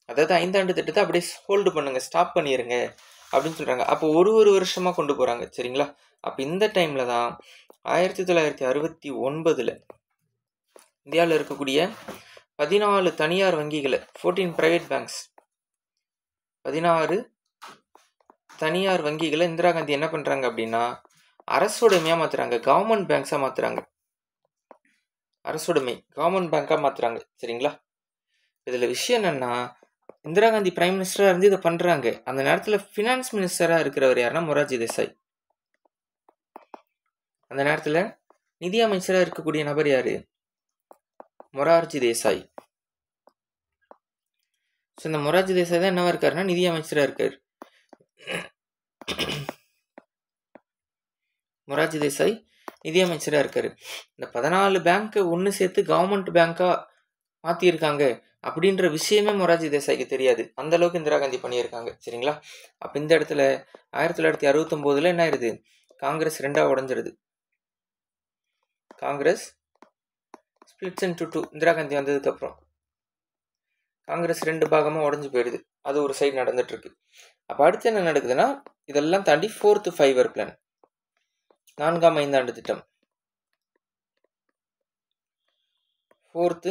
அதாவது 5 ஆண்டு திட்டத்தை அப்படியே ஹோல்டு பண்ணுங்க, ஸ்டாப் பண்ணிடுங்க அப்படின்னு சொல்கிறாங்க. அப்போ ஒரு வருஷமாக கொண்டு போகிறாங்க. சரிங்களா? அப்போ இந்த டைமில் தான் 1969 இந்தியாவில் இருக்கக்கூடிய 14 தனியார் வங்கிகளை, 14 பிரைவேட் பேங்க்ஸ், 16 தனியார் வங்கிகளை இந்திரா காந்தி என்ன பண்ணுறாங்க அப்படின்னா அரசுடைமையாக மாற்றுறாங்க, கவர்மெண்ட் பேங்க்ஸாக மாற்றுறாங்க. அரசுடைமை கவர்மெண்ட் பேங்காக மாற்றுறாங்க. சரிங்களா? இதில் விஷயம் என்னென்னா, இந்திரா காந்தி பிரைம் மினிஸ்டராக இருந்து இதை பண்ணுறாங்க. அந்த நேரத்தில் ஃபினான்ஸ் மினிஸ்டராக இருக்கிறவர் யாருன்னா மொரார்ஜி தேசாய். அந்த நேரத்தில் நிதி அமைச்சராக இருக்கக்கூடிய நபர் யார்? மொரார்ஜி தேசாய். ஸோ இந்த மொரார்ஜி தேசாய் தான் என்னவா இருக்காருன்னா நிதி அமைச்சராக இருக்கார். மொரார்ஜி தேசாய் நிதி அமைச்சராக இருக்காரு. இந்த 14 பேங்க்கை ஒன்று சேர்த்து கவர்மெண்ட் பேங்காக மாற்றியிருக்காங்க அப்படின்ற விஷயமே மொரார்ஜி தேசாய்க்கு தெரியாது. அந்த அளவுக்கு இந்திரா காந்தி பண்ணியிருக்காங்க. சரிங்களா? அப்போ இந்த இடத்துல 1969 என்ன ஆயிடுது, காங்கிரஸ் 2ஆக உடஞ்சிருது. Congress splits into 2. இந்திரா காந்தி வந்ததுக்கப்புறம் காங்கிரஸ் 2 பாகமாக உடஞ்சி போயிடுது. அது ஒரு சைடு நடந்துட்டு இருக்கு. அப்போ அடுத்து என்ன நடக்குதுன்னா, இதெல்லாம் தாண்டி 4th 5-year பிளான், 4ஆம் 5 ஆண்டு திட்டம், 4th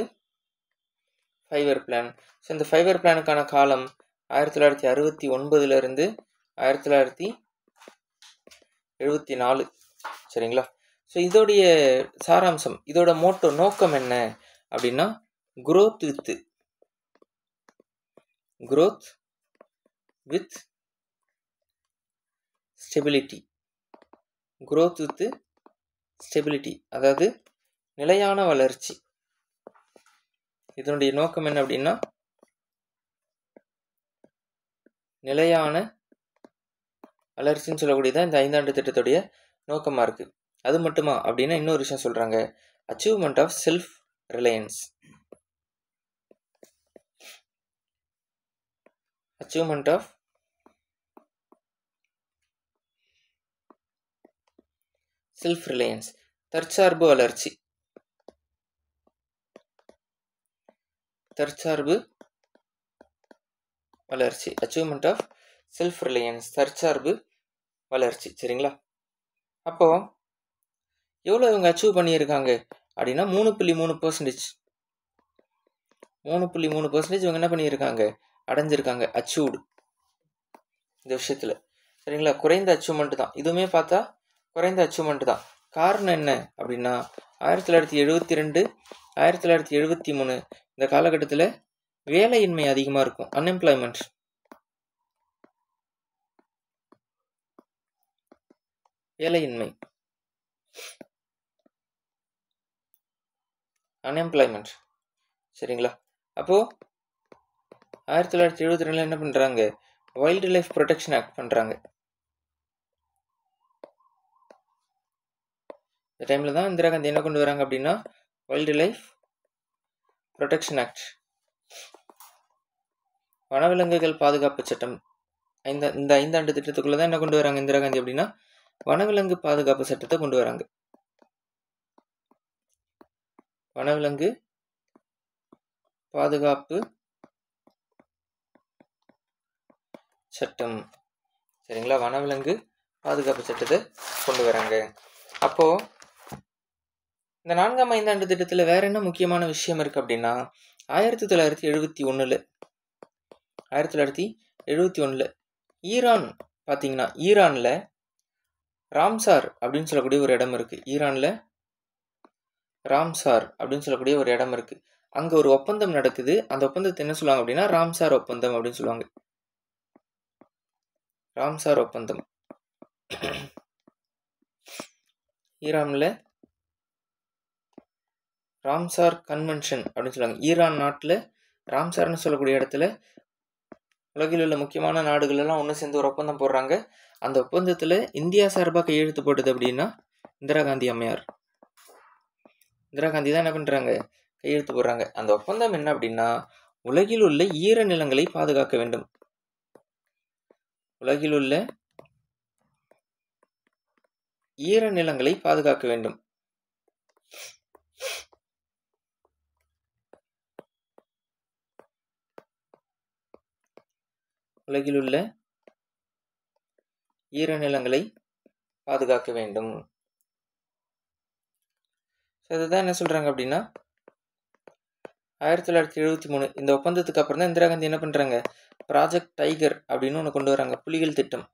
5-year பிளான். ஸோ இந்த 5-year பிளானுக்கான காலம் 1969 1974. சரிங்களா? ஸோ இதோடைய சாராம்சம், இதோட நோக்கம் என்ன அப்படின்னா, growth with stability. growth with stability, அதாவது நிலையான வளர்ச்சி. இதனுடைய நோக்கம் என்ன அப்படின்னா, நிலையான வளர்ச்சின்னு சொல்லக்கூடியதான் இந்த 5 ஆண்டு திட்டத்துடைய நோக்கமாக இருக்குது. அது மட்டுமா அப்படின்னா இன்னொரு விஷயம் சொல்கிறாங்க, achievement of self reliance. Achievement of self reliance, தற்சார்பு வளர்ச்சி. அச்சீவ்மெண்ட் ஆஃப் செல்ஃப் ரிலையன்ஸ், தற்சார்பு வளர்ச்சி. சரிங்களா? அப்போ எவ்வளோ இவங்க அச்சீவ் பண்ணியிருக்காங்க அப்படின்னா 3.3%. 3.3% இவங்க என்ன பண்ணியிருக்காங்க, அடைஞ்சிருக்காங்க, அச்சீவ்டு இந்த விஷயத்தில். சரிங்களா? குறைந்த அச்சீவ்மெண்ட் தான், இதுவுமே பார்த்தா குறைந்த அச்சீவ்மெண்ட் தான். காரணம் என்ன அப்படின்னா, 1972 1973 இந்த காலகட்டத்தில் வேலையின்மை அதிகமாக இருக்கும், அன்எம்ப்ளாய்மெண்ட். சரிங்களா? அப்போ 1972 என்ன பண்றாங்க, வைல்டு லைஃப் ப்ரொடெக்ஷன் ஆக்ட் பண்றாங்க. இந்த டைம்ல தான் இந்திரா காந்தி என்ன கொண்டு வராங்க அப்படின்னா வைல்டு லைஃப் ப்ரொடெக்ஷன் ஆக்ட், வனவிலங்குகள் பாதுகாப்பு சட்டம். இந்த 5 ஆண்டு திட்டத்துக்குள்ள தான் என்ன கொண்டு வராங்க இந்திரா காந்தி அப்படின்னா வனவிலங்கு பாதுகாப்பு சட்டத்தை கொண்டு வராங்க. வனவிலங்கு பாதுகாப்பு சட்டம். சரிங்களா? வனவிலங்கு பாதுகாப்பு சட்டத்தை கொண்டு வராங்க. அப்போ இந்த 4ஆம் 5 ஆண்டு திட்டத்தில் வேற என்ன முக்கியமான விஷயம் இருக்கு அப்படின்னா 1971 ஈரான் பார்த்தீங்கன்னா, ஈரானில் ராம்சார் அப்படின்னு சொல்லக்கூடிய ஒரு இடம் இருக்கு. அங்கே ஒரு ஒப்பந்தம் நடக்குது. அந்த ஒப்பந்தத்தை என்ன சொல்லுவாங்க அப்படின்னா ராம்சார் ஒப்பந்தம் அப்படின்னு சொல்லுவாங்க. ராம்சார் ஒப்பந்தம். ஈரானில் ராம்சார் கன்வென்ஷன் அப்படின்னு சொல்லுவாங்க. ஈரான் நாட்டில் ராம்சார்னு சொல்லக்கூடிய இடத்துல உலகில் உள்ள முக்கியமான நாடுகள் எல்லாம் ஒன்று சேர்ந்து ஒரு ஒப்பந்தம் போடுறாங்க. அந்த ஒப்பந்தத்தில் இந்தியா சார்பாக கையெழுத்து போட்டது அப்படின்னா இந்திரா காந்தி அம்மையார். இந்திரா காந்தி தான் என்ன பண்ணுறாங்க, கையெழுத்து போடுறாங்க. அந்த ஒப்பந்தம் என்ன அப்படின்னா, உலகில் உள்ள ஈர நிலங்களை பாதுகாக்க வேண்டும். உலகில் உள்ள ஈர நிலங்களை பாதுகாக்க வேண்டும். உலகில் உள்ள ஈரநிலங்களை பாதுகாக்க வேண்டும். அதுதான் என்ன சொல்றாங்க அப்படின்னா 1973 இந்த ஒப்பந்தத்துக்கு அப்புறம் தான் இந்திரா காந்தி என்ன பண்றாங்க, ப்ராஜெக்ட் டைகர் அப்படின்னு ஒன்று கொண்டு வராங்க, புலிகள் திட்டம்.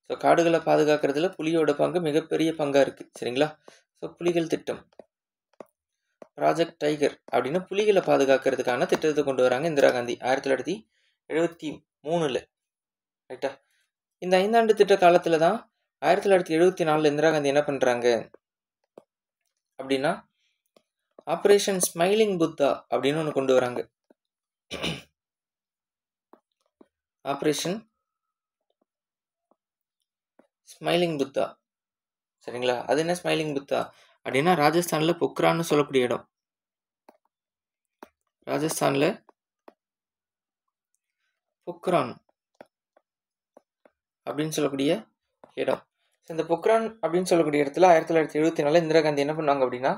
ஸோ காடுகளை பாதுகாக்கிறதுல புலியோட பங்கு மிகப்பெரிய பங்கா இருக்கு, சரிங்களா. ஸோ புலிகள் திட்டம், ப்ராஜெக்ட் டைகர் அப்படின்னு புலிகளை பாதுகாக்கிறதுக்கான திட்டத்தை கொண்டு வராங்க இந்திரா காந்தி 1973. ரைட்டா. இந்த 5 ஆண்டு திட்ட காலத்துல தான் 1974 இந்திரா காந்தி என்ன பண்றாங்க அப்படின்னா ஆப்ரேஷன் ஸ்மைலிங் புத்தா அப்படின்னு ஒன்று கொண்டு வராங்க. ஆப்ரேஷன் ஸ்மைலிங் புத்தா, சரிங்களா. அது என்ன ஸ்மைலிங் புத்தா அப்படின்னா ராஜஸ்தான்ல பொக்ரான்னு சொல்லக்கூடிய இடம். ராஜஸ்தான்ல பொக்ரான் அப்படின்னு சொல்லக்கூடிய இடம். இந்த பொக்ரான் அப்படின்னு சொல்லக்கூடிய இடத்துல 1974 இந்திரா காந்தி என்ன பண்ணாங்க அப்படின்னா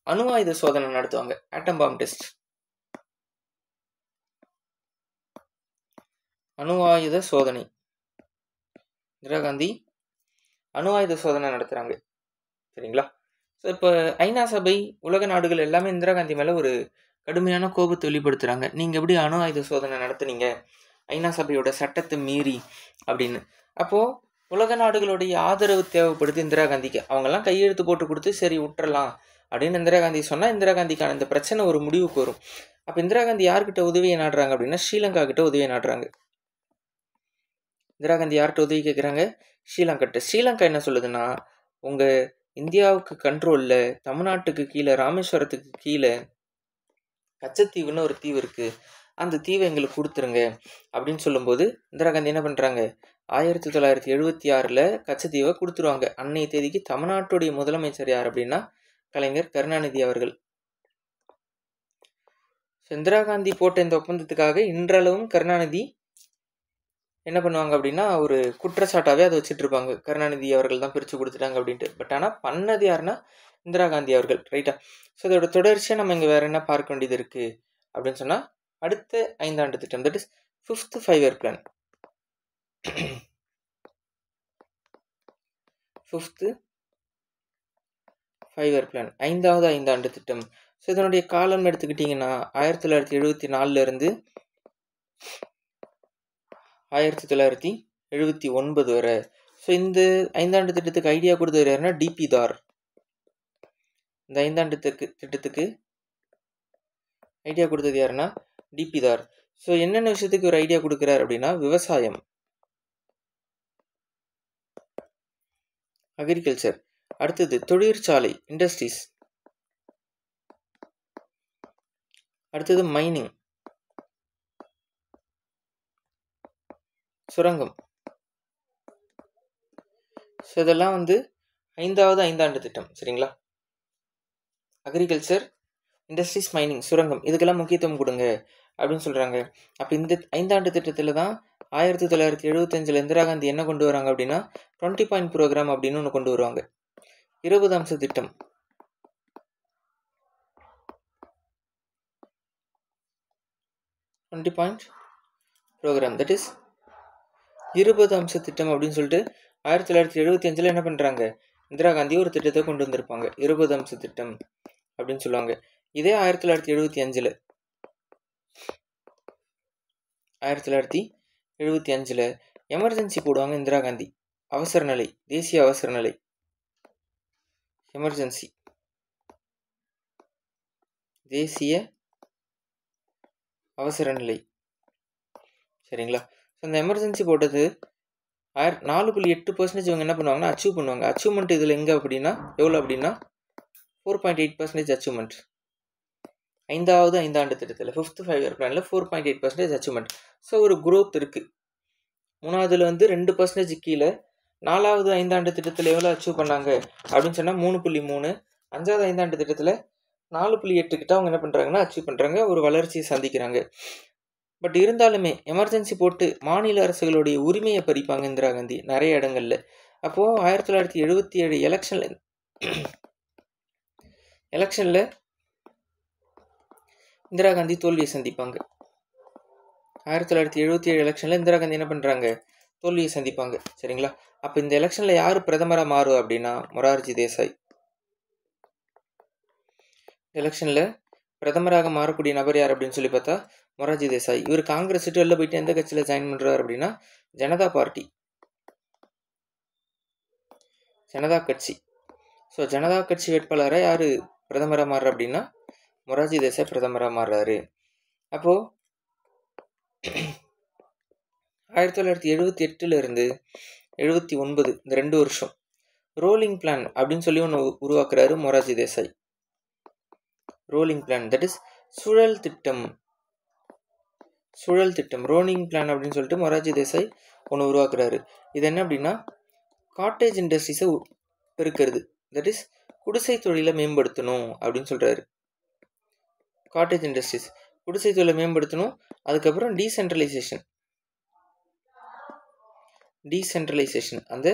அணு ஆயுத சோதனை நடத்துவாங்க, ஆட்டம் பாம் டெஸ்ட். அணு ஆயுத சோதனை, இந்திரா காந்தி அணு ஆயுத சோதனை நடத்துறாங்க, சரிங்களா. ஸோ இப்போ ஐநா சபை, உலக நாடுகள் எல்லாமே இந்திரா காந்தி மேலே ஒரு கடுமையான கோபத்தை வெளிப்படுத்துகிறாங்க. நீங்கள் எப்படி அணு ஆயுத சோதனை நடத்துனீங்க ஐநா சபையோட சட்டத்தை மீறி அப்படின்னு. அப்போது உலக நாடுகளுடைய ஆதரவு தேவைப்படுது இந்திரா காந்திக்கு. அவங்கெல்லாம் கையெழுத்து போட்டு கொடுத்து சரி விட்டுறலாம் அப்படின்னு இந்திரா காந்தி சொன்னால் இந்திரா காந்திக்கான இந்த பிரச்சனை ஒரு முடிவுக்கு வரும். அப்போ இந்திரா காந்தி யார்கிட்ட உதவியை நாடுறாங்க அப்படின்னா ஸ்ரீலங்கா கிட்ட உதவியை நாடுறாங்க. இந்திரா காந்தி யார்கிட்ட உதவி கேட்குறாங்க, ஸ்ரீலங்காட்ட. ஸ்ரீலங்கா என்ன சொல்லுதுன்னா, உங்கள் இந்தியாவுக்கு கண்ட்ரோலில் தமிழ்நாட்டுக்கு கீழே ராமேஸ்வரத்துக்கு கீழே கச்சத்தீவுன்னு ஒரு தீவு இருக்குது, அந்த தீவை எங்களுக்கு கொடுத்துருங்க அப்படின்னு சொல்லும்போது இந்திரா காந்தி என்ன பண்ணுறாங்க, 1976 கச்சத்தீவை கொடுத்துருவாங்க. அன்னைய தேதிக்கு தமிழ்நாட்டுடைய முதலமைச்சர் யார் அப்படின்னா கலைஞர் கருணாநிதி அவர்கள். இந்திரா காந்தி போட்ட இந்த ஒப்பந்தத்துக்காக இன்றளவும் கருணாநிதி என்ன பண்ணுவாங்க அப்படின்னா ஒரு குற்றச்சாட்டாகவே அதை வச்சுட்டு இருப்பாங்க, கருணாநிதி அவர்கள் தான் பிரித்து கொடுத்துட்டாங்க அப்படின்ட்டு. பட் ஆனால் பண்ணது யாருன்னா இந்திரா காந்தி அவர்கள், ரைட்டா. ஸோ இதோட தொடர்ச்சியாக நம்ம இங்கே வேறு என்ன பார்க்க வேண்டியது இருக்குது அப்படின்னு சொன்னால் அடுத்த 5 ஆண்டு திட்டம், that is 5th 5-year plan. 5th 5-year plan, 5வது 5 ஆண்டு திட்டம். ஸோ இதனுடைய காலம் எடுத்துக்கிட்டிங்கன்னா 1974 1979 வரை. ஸோ இந்த 5 ஆண்டு திட்டத்துக்கு ஐடியா கொடுத்தவர் யாருன்னா டிபி தார். இந்த 5 ஆண்டு திட்டத்துக்கு ஐடியா கொடுத்தது யாருன்னா டிபி தார். ஸோ என்னென்ன விஷயத்துக்கு ஒரு ஐடியா கொடுக்குறாரு அப்படின்னா விவசாயம், அக்ரிகல்ச்சர், அடுத்தது தொழிற்சாலை, இண்டஸ்ட்ரீஸ், அடுத்தது மைனிங், சுரங்கம். ஸோ இதெல்லாம் 5வது 5 ஆண்டு திட்டம், சரிங்களா. அக்ரிகல்ச்சர், இண்டஸ்ட்ரீஸ், மைனிங், சுரங்கம், இதுக்கெல்லாம் முக்கியத்துவம் கொடுங்க அப்படின்னு சொல்கிறாங்க. அப்போ இந்த 5 ஆண்டு திட்டத்தில் தான் 1975 இந்திரா காந்தி என்ன கொண்டு வராங்க அப்படின்னா 20 பாயிண்ட் ப்ரோக்ராம் அப்படின்னு ஒன்று கொண்டு வருவாங்க, 20 அம்ச திட்டம். 20 பாயிண்ட் ப்ரோக்ராம், தட் இஸ் 20 அம்ச திட்டம் அப்படின்னு சொல்லிட்டு 1975 என்ன பண்ணுறாங்க, இந்திரா காந்தி ஒரு திட்டத்தை கொண்டு வந்திருப்பாங்க, 20 அம்ச திட்டம் அப்படின்னு சொல்லுவாங்க. இதே 1975 எமர்ஜென்சி போடுவாங்க இந்திரா காந்தி, அவசர நிலை, தேசிய அவசர நிலை, எமர்ஜென்சி, தேசிய அவசர நிலை, சரிங்களா. ஸோ இந்த எமர்ஜென்சி போட்டது 4.8% இவங்க என்ன பண்ணுவாங்கன்னா அச்சீவ் பண்ணுவாங்க. அச்சீவ்மெண்ட் இதில் எங்கே அப்படின்னா எவ்வளோ அப்படின்னா 4.8% அச்சீவ்மெண்ட். 5வது ஐந்தாண்டு திட்டத்தில் 5th 5-year பிளானில் 4.8% அச்சீவ்மெண்ட். ஸோ ஒரு growth இருக்குது. 3வதுல வந்து 2% கீழே. 4வது ஐந்தாண்டு திட்டத்தில் எவ்வளோ அச்சீவ் பண்ணாங்க அப்படின்னு சொன்னால் 3.3. 5வது ஐந்தாண்டு திட்டத்தில் 4.8 கிட்ட அவங்க என்ன பண்ணுறாங்கன்னா அச்சீவ் பண்ணுறாங்க, ஒரு வளர்ச்சியை சந்திக்கிறாங்க. பட் இருந்தாலுமே எமர்ஜென்சி போட்டு மாநில அரசுகளுடைய உரிமையை பறிப்பாங்க இந்திரா காந்தி நிறைய இடங்கள்ல. அப்போது 1977 எலெக்ஷனில் இந்திரா காந்தி தோல்வியை சந்திப்பாங்க. 1977 எலெக்ஷனில் இந்திரா காந்தி என்ன பண்ணுறாங்க, தோல்வியை சந்திப்பாங்க. சரிங்களா? அப்போ இந்த எலெக்ஷனில் யார் பிரதமராக மாறும் அப்படின்னா மொரார்ஜி தேசாய். எலெக்ஷனில் பிரதமராக மாறக்கூடிய நபர் யார் அப்படின்னு சொல்லி பார்த்தா மொரார்ஜி தேசாய். இவர் காங்கிரஸ் விட்டு வெளில போயிட்டு எந்த கட்சியில் ஜாயின் பண்ணுறாரு அப்படின்னா ஜனதா பார்ட்டி, ஜனதா கட்சி. ஸோ ஜனதா கட்சி வேட்பாளராக யார் பிரதமராக மாறுற அப்படின்னா மொரார்ஜி தேசாய் பிரதமராக மாறுறாரு. அப்போது 1978 79 இந்த 2 வருஷம் ரோலிங் பிளான் அப்படின்னு சொல்லி ஒன்று உருவாக்குறாரு Morarji Desai. Rolling plan, that is சுழல் திட்டம். ரோலிங் பிளான் அப்படின்னு சொல்லிட்டு மொரார்ஜி தேசாய் ஒன்று உருவாக்குறாரு. இது என்ன அப்படின்னா காட்டேஜ் இண்டஸ்ட்ரீஸை பெருக்கிறது, தட் இஸ் குடிசை தொழிலை மேம்படுத்தணும் அப்படின்னு சொல்கிறாரு. காட்டேஜ் இண்டஸ்ட்ரீஸ், குடிசை தொழிலை மேம்படுத்தணும். அதுக்கப்புறம் டீசென்ட்ரலைசேஷன், அந்த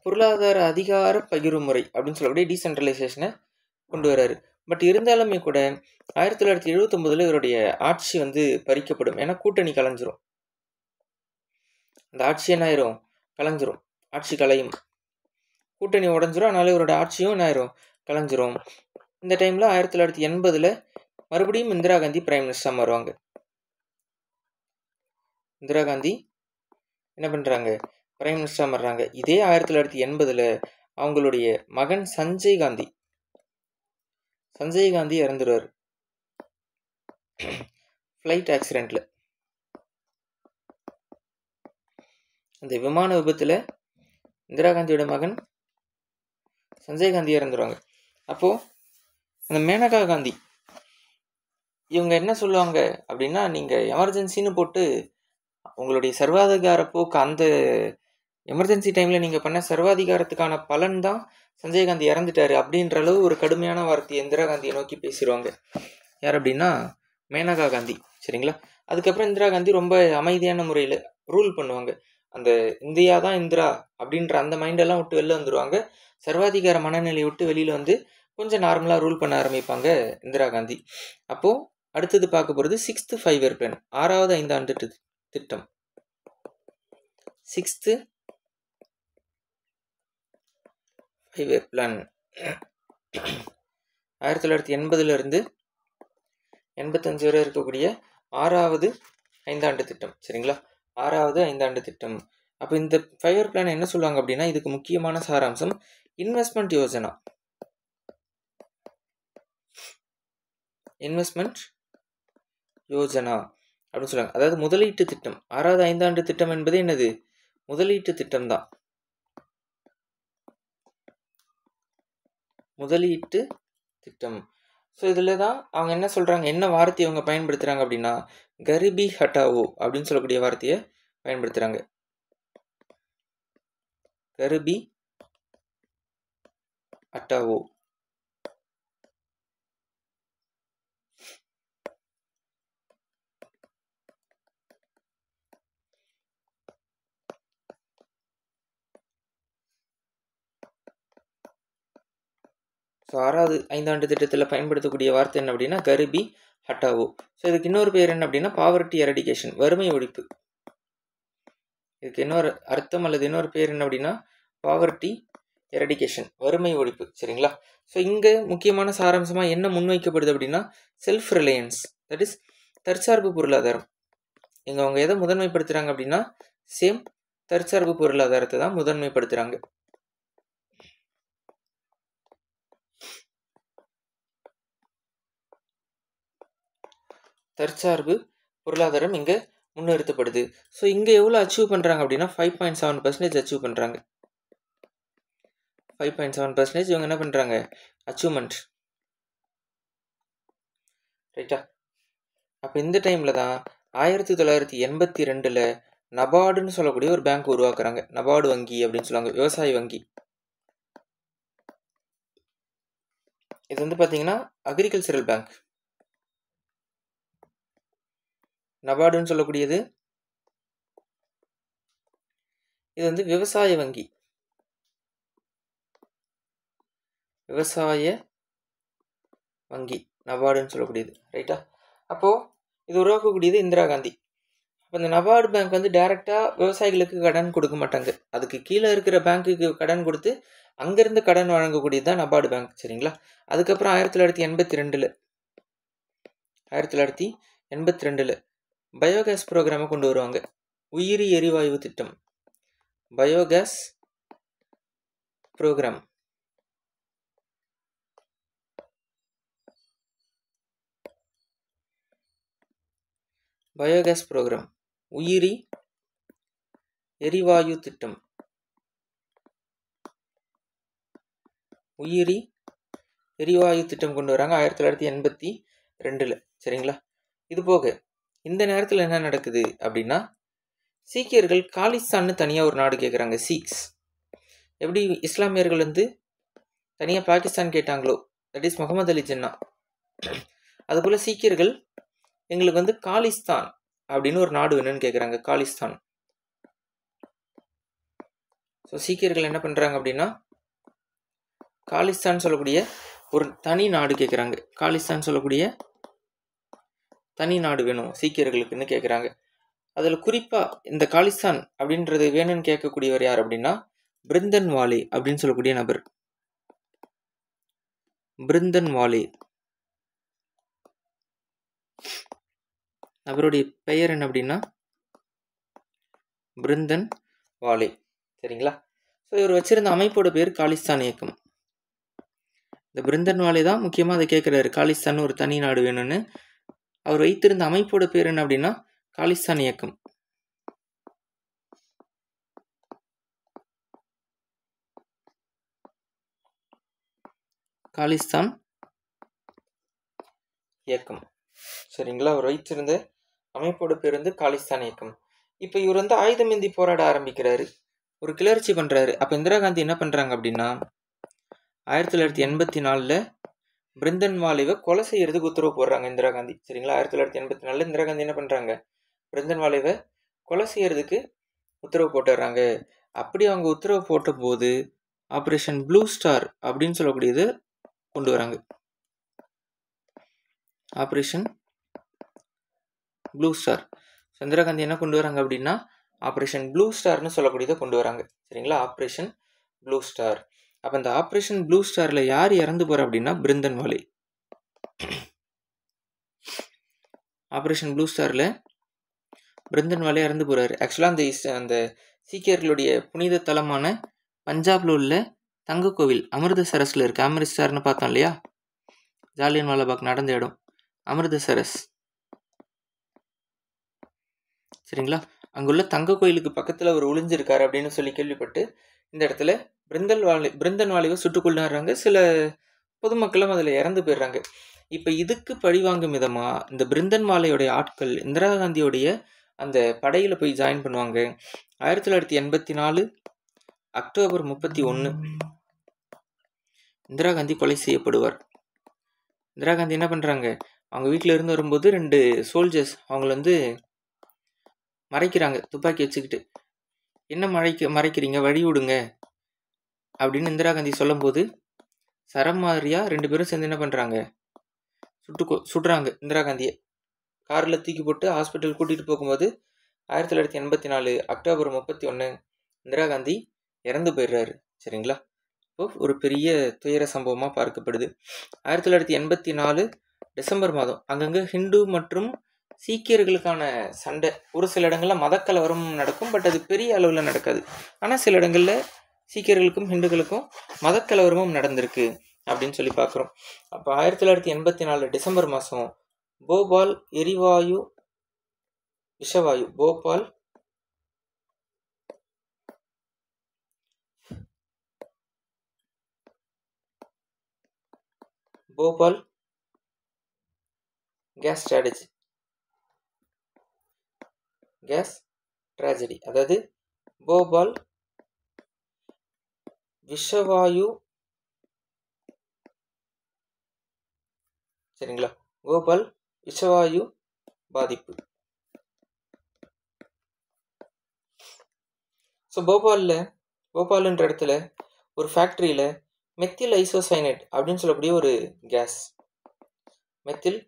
பொருளாதார அதிகார பகிர்வு முறை அப்படின்னு சொல்லக்கூடிய டீசென்ட்ரலைசேஷனை கொண்டு வராரு. பட் இருந்தாலுமே கூட 1979 இவருடைய ஆட்சி வந்து பறிக்கப்படும். ஏன்னா கூட்டணி கலைஞ்சிரும், அந்த ஆட்சி என்ன ஆயிரும், கலைஞ்சிரும், ஆட்சி கலையும், கூட்டணி உடஞ்சிரும். அதனால இவரோட ஆட்சியும் என்ன ஆயிரும், கலைஞ்சிரும். இந்த டைமில் 1980 மறுபடியும் இந்திரா காந்தி பிரைம் மினிஸ்டராக மாறுவாங்க. இந்திரா காந்தி என்ன பண்ணுறாங்க, பிரைம் மினிஸ்டராக மாறுறாங்க. இதே 1980 அவங்களுடைய மகன் சஞ்சய் காந்தி இறந்துடுவார் ஃப்ளைட் ஆக்சிடென்ட்ல. அந்த விமான விபத்தில் இந்திரா காந்தியோட மகன் சஞ்சய் காந்தி இறந்துடுவாங்க. அப்போது அந்த மேனகா காந்தி இவங்க என்ன சொல்லுவாங்க அப்படின்னா, நீங்கள் எமர்ஜென்சின்னு போட்டு உங்களுடைய சர்வாதிகார போக்கு, அந்த எமர்ஜென்சி டைமில் நீங்கள் பண்ண சர்வாதிகாரத்துக்கான பலன் தான் சஞ்சய் காந்தி இறந்துட்டாரு அப்படின்ற அளவு ஒரு கடுமையான வார்த்தையை இந்திரா காந்தியை நோக்கி பேசிடுவாங்க. யார் அப்படின்னா மேனகா காந்தி. சரிங்களா? அதுக்கப்புறம் இந்திரா காந்தி ரொம்ப அமைதியான முறையில் ரூல் பண்ணுவாங்க. அந்த இந்தியா தான் இந்திரா அப்படின்ற அந்த மைண்டெல்லாம் விட்டு வெளில வந்துடுவாங்க. சர்வாதிகார மனநிலையை விட்டு வெளியில் வந்து கொஞ்சம் நார்மலாக ரூல் பண்ண ஆரம்பிப்பாங்க இந்திரா காந்தி. அப்போது அடுத்தது பார்க்க போகிறது 6th 5-year பிளான், 6வது ஐந்தாண்டு திட்டம். 6th 5-year பிளான் 1980 85 வரை இருக்கக்கூடிய 6வது ஐந்தாண்டு திட்டம். சரிங்களா? 6வது ஐந்தாண்டு திட்டம். அப்போ இந்த 5-year பிளான் என்ன சொல்லுவாங்க அப்படின்னா, இதுக்கு முக்கியமான சாராம்சம் இன்வெஸ்ட்மெண்ட் யோஜனா அப்படின்னு சொல்லுவாங்க. அதாவது முதலீட்டு திட்டம். 6வது ஐந்தாண்டு திட்டம் என்பது என்னது, முதலீட்டு திட்டம் தான். முதலீட்டு திட்டம். ஸோ இதில் தான் அவங்க என்ன சொல்கிறாங்க, என்ன வார்த்தையை அவங்க பயன்படுத்துகிறாங்க அப்படின்னா கரிபி ஹட்டாவோ அப்படின்னு சொல்லக்கூடிய வார்த்தையை பயன்படுத்துகிறாங்க. கரிபி ஹட்டாவோ. ஸோ 6வது ஐந்தாண்டு திட்டத்தில் பயன்படுத்தக்கூடிய வார்த்தை என்ன அப்படின்னா கரிபி ஹட்டாவோ. ஸோ இதுக்கு இன்னொரு பேர் என்ன அப்படின்னா பாவர்ட்டி எரடிகேஷன், வறுமை ஒழிப்பு. இதுக்கு இன்னொரு அர்த்தம் அல்லது இன்னொரு பேர் என்ன அப்படின்னா பாவர்ட்டி எரடிகேஷன், வறுமை ஒழிப்பு. சரிங்களா? ஸோ இங்கே முக்கியமான சாராம்சமாக என்ன முன்வைக்கப்படுது அப்படின்னா செல்ஃப் ரிலையன்ஸ், தட் இஸ் தற்சார்பு பொருளாதாரம். இங்கே அவங்க எதை முதன்மைப்படுத்துகிறாங்க அப்படின்னா தற்சார்பு பொருளாதாரத்தை தான் முதன்மைப்படுத்துகிறாங்க. தற்சார்பு பொருளாதாரம் இங்கே முன்னிறுத்தப்படுது. ஸோ இங்கே எவ்வளோ அச்சீவ் பண்ணுறாங்க அப்படின்னா 5.7% அச்சீவ் பண்ணுறாங்க. 5.7% இவங்க என்ன பண்ணுறாங்க அச்சீவ்மெண்ட். ரைட்டா? அப்போ இந்த டைமில் தான் 1982 நபார்டுன்னு சொல்லக்கூடிய ஒரு பேங்க் உருவாக்குறாங்க. நபார்டு வங்கி அப்படின்னு சொல்லுவாங்க, விவசாய வங்கி. இது வந்து பார்த்தீங்கன்னா அக்ரிகல்ச்சரல் பேங்க். நபார்டுன்னு சொல்லக்கூடியது இது வந்து விவசாய வங்கி, விவசாய வங்கி நபார்டுன்னு சொல்லக்கூடியது. ரைட்டா? அப்போது இது உருவாக்கக்கூடியது இந்திரா காந்தி. அப்போ இந்த நபார்டு பேங்க் வந்து டைரெக்டாக விவசாயிகளுக்கு கடன் கொடுக்க மாட்டாங்க, அதுக்கு கீழே இருக்கிற பேங்க்குக்கு கடன் கொடுத்து அங்கேருந்து கடன் வழங்கக்கூடியது தான் நபார்டு பேங்க். சரிங்களா? அதுக்கப்புறம் 1982 பயோகேஸ் ப்ரோக்ராமை கொண்டு வருவாங்க. உயிரி எரிவாயு திட்டம், பயோகேஸ் ப்ரோக்ராம். பயோகேஸ் ப்ரோக்ராம், உயிரி எரிவாயு திட்டம், உயிரி எரிவாயு திட்டம் கொண்டு வராங்க 1982. சரிங்களா? இது போக இந்த நேரத்தில் என்ன நடக்குது அப்படின்னா, சீக்கியர்கள் காலிஸ்தான்னு தனியாக ஒரு நாடு கேட்குறாங்க. சீக்ஸ் எப்படி இஸ்லாமியர்கள் வந்து தனியாக பாகிஸ்தான் கேட்டாங்களோ, தட் இஸ் முகமது அலி ஜின்னா, அதுபோல் சீக்கியர்கள் எங்களுக்கு வந்து காலிஸ்தான் அப்படின்னு ஒரு நாடு வேணும்னு கேட்குறாங்க. காலிஸ்தான். ஸோ சீக்கியர்கள் என்ன பண்ணுறாங்க அப்படின்னா, காலிஸ்தான் சொல்லக்கூடிய ஒரு தனி நாடு கேட்குறாங்க. காலிஸ்தான் சொல்லக்கூடிய தனி நாடு வேணும் சீக்கியர்களுக்குன்னு கேட்குறாங்க. அதில் குறிப்பாக இந்த காலிஸ்தான் அப்படின்றது வேணும்னு கேட்கக்கூடியவர் யார் அப்படின்னா, பிருந்தன்வாலே அப்படின்னு சொல்லக்கூடிய நபர். பிருந்தன்வாலே அவருடைய பெயர் என்ன அப்படின்னா பிருந்தன்வாலே. சரிங்களா? ஸோ இவர் வச்சிருந்த அமைப்போட பேர் காலிஸ்தான் இயக்கம். இந்த பிருந்தன்வாலே தான் முக்கியமாக அதை கேட்குறாரு, காலிஸ்தான் ஒரு தனி நாடு வேணும்னு. அவர் வைத்திருந்த அமைப்போட பேர் என்ன அப்படின்னா காலிஸ்தான் இயக்கம். காலிஸ்தான் இயக்கம். சரிங்களா? அவர் வைத்திருந்த அமைப்போட பேர் வந்து காலிஸ்தான் இயக்கம். இப்போ இவர் வந்து ஆயுதமேந்தி போராட ஆரம்பிக்கிறாரு, ஒரு கிளர்ச்சி பண்ணுறாரு. அப்போ இந்திரா காந்தி என்ன பண்ணுறாங்க அப்படின்னா 1984 பிருந்தன்வாலேவை கொலை செய்யறதுக்கு உத்தரவு போடுறாங்க இந்திரா காந்தி. சரிங்களா? 1984 இந்திரா காந்தி என்ன பண்ணுறாங்க, பிருந்தன்வாலேவை கொலை செய்யறதுக்கு உத்தரவு போட்டுடுறாங்க. அப்படி அவங்க உத்தரவு போட்ட போது ஆப்ரேஷன் ப்ளூ ஸ்டார் அப்படின்னு சொல்லக்கூடியது கொண்டு வராங்க. Operation blue star. Indira Gandhi என்ன கொண்டு வராங்க அப்படின்னா ஆப்ரேஷன் ப்ளூ ஸ்டார்னு சொல்லக்கூடியதை கொண்டு வராங்க. சரிங்களா? Operation blue star. அப்போ இந்த ஆப்ரேஷன் ப்ளூ ஸ்டாரில் யார் இறந்து போகிறா அப்படின்னா பிருந்தன்வாலே. ஆப்ரேஷன் ப்ளூ ஸ்டாரில் பிருந்தன்வாலே இறந்து போகிறாரு. ஆக்சுவலாக அந்த சீக்கியர்களுடைய புனித தலமான பஞ்சாபில் உள்ள தங்க கோவில் அமிர்தசரஸில் இருக்குது. அமிர்தசரஸ்னு பார்த்தோம் இல்லையா, ஜாலியன் வாலாபாக் நடந்த இடம் அமிர்தசரஸ். சரிங்களா? அங்குள்ள தங்க கோயிலுக்கு பக்கத்தில் அவர் ஒளிஞ்சிருக்காரு அப்படின்னு சொல்லி கேள்விப்பட்டு இந்த இடத்துல பிருந்தன்வாலேவை சுட்டுக் கொள்ளுறாங்க. சில பொதுமக்களும் அதில் இறந்து போயிடுறாங்க. இப்போ இதுக்கு பழிவாங்கும் விதமாக இந்த பிருந்தன்வாலேயோடைய ஆட்கள் இந்திரா காந்தியோடைய அந்த படையில் போய் ஜாயின் பண்ணுவாங்க. 1984 அக்டோபர் 31 இந்திரா காந்தி கொலை செய்யப்படுவார். இந்திரா காந்தி என்ன பண்ணுறாங்க, அவங்க வீட்டில் இருந்து வரும்போது 2 சோல்ஜர்ஸ் அவங்கள வந்து மறைக்கிறாங்க துப்பாக்கி வச்சுக்கிட்டு. என்ன மறைக்கிறீங்க, வழி விடுங்க அப்படின்னு இந்திரா காந்தி சொல்லும்போது சரமாரியா 2 பேரும் சேர்ந்து என்ன பண்ணுறாங்க, சுடுறாங்க இந்திரா காந்தியை. காரில் தூக்கி போட்டு ஹாஸ்பிட்டல் கூட்டிகிட்டு போகும்போது 1984 அக்டோபர் 31 இந்திரா காந்தி இறந்து போயிடுறாரு. சரிங்களா? இப்போ ஒரு பெரிய துயர சம்பவமாக பார்க்கப்படுது. 1984 டிசம்பர் மாதம் அங்கங்கே ஹிந்து மற்றும் சீக்கியர்களுக்கான சண்டை. ஒரு சில இடங்களில் மதக்கலவரம் நடக்கும், பட் அது பெரிய அளவில் நடக்காது. ஆனால் சில இடங்களில் சீக்கியர்களுக்கும் ஹிந்துக்களுக்கும் மதக்கலவரமும் நடந்திருக்கு அப்படின்னு சொல்லி பார்க்குறோம். அப்போ 1984 டிசம்பர் மாதம் போபால் எரிவாயு விஷவாயு போபால் போபால் கேஸ் ட்ராஜடி, அதாவது போபால் விஷவாயு, சரிங்களா, போபால் விஷவாயு பாதிப்பு. ஸோ போபால்ன்ற இடத்துல ஒரு ஃபேக்ட்ரியில் மெத்தில் ஐசோசைனைட் அப்படின்னு சொல்லக்கூடிய ஒரு கேஸ், மெத்தில்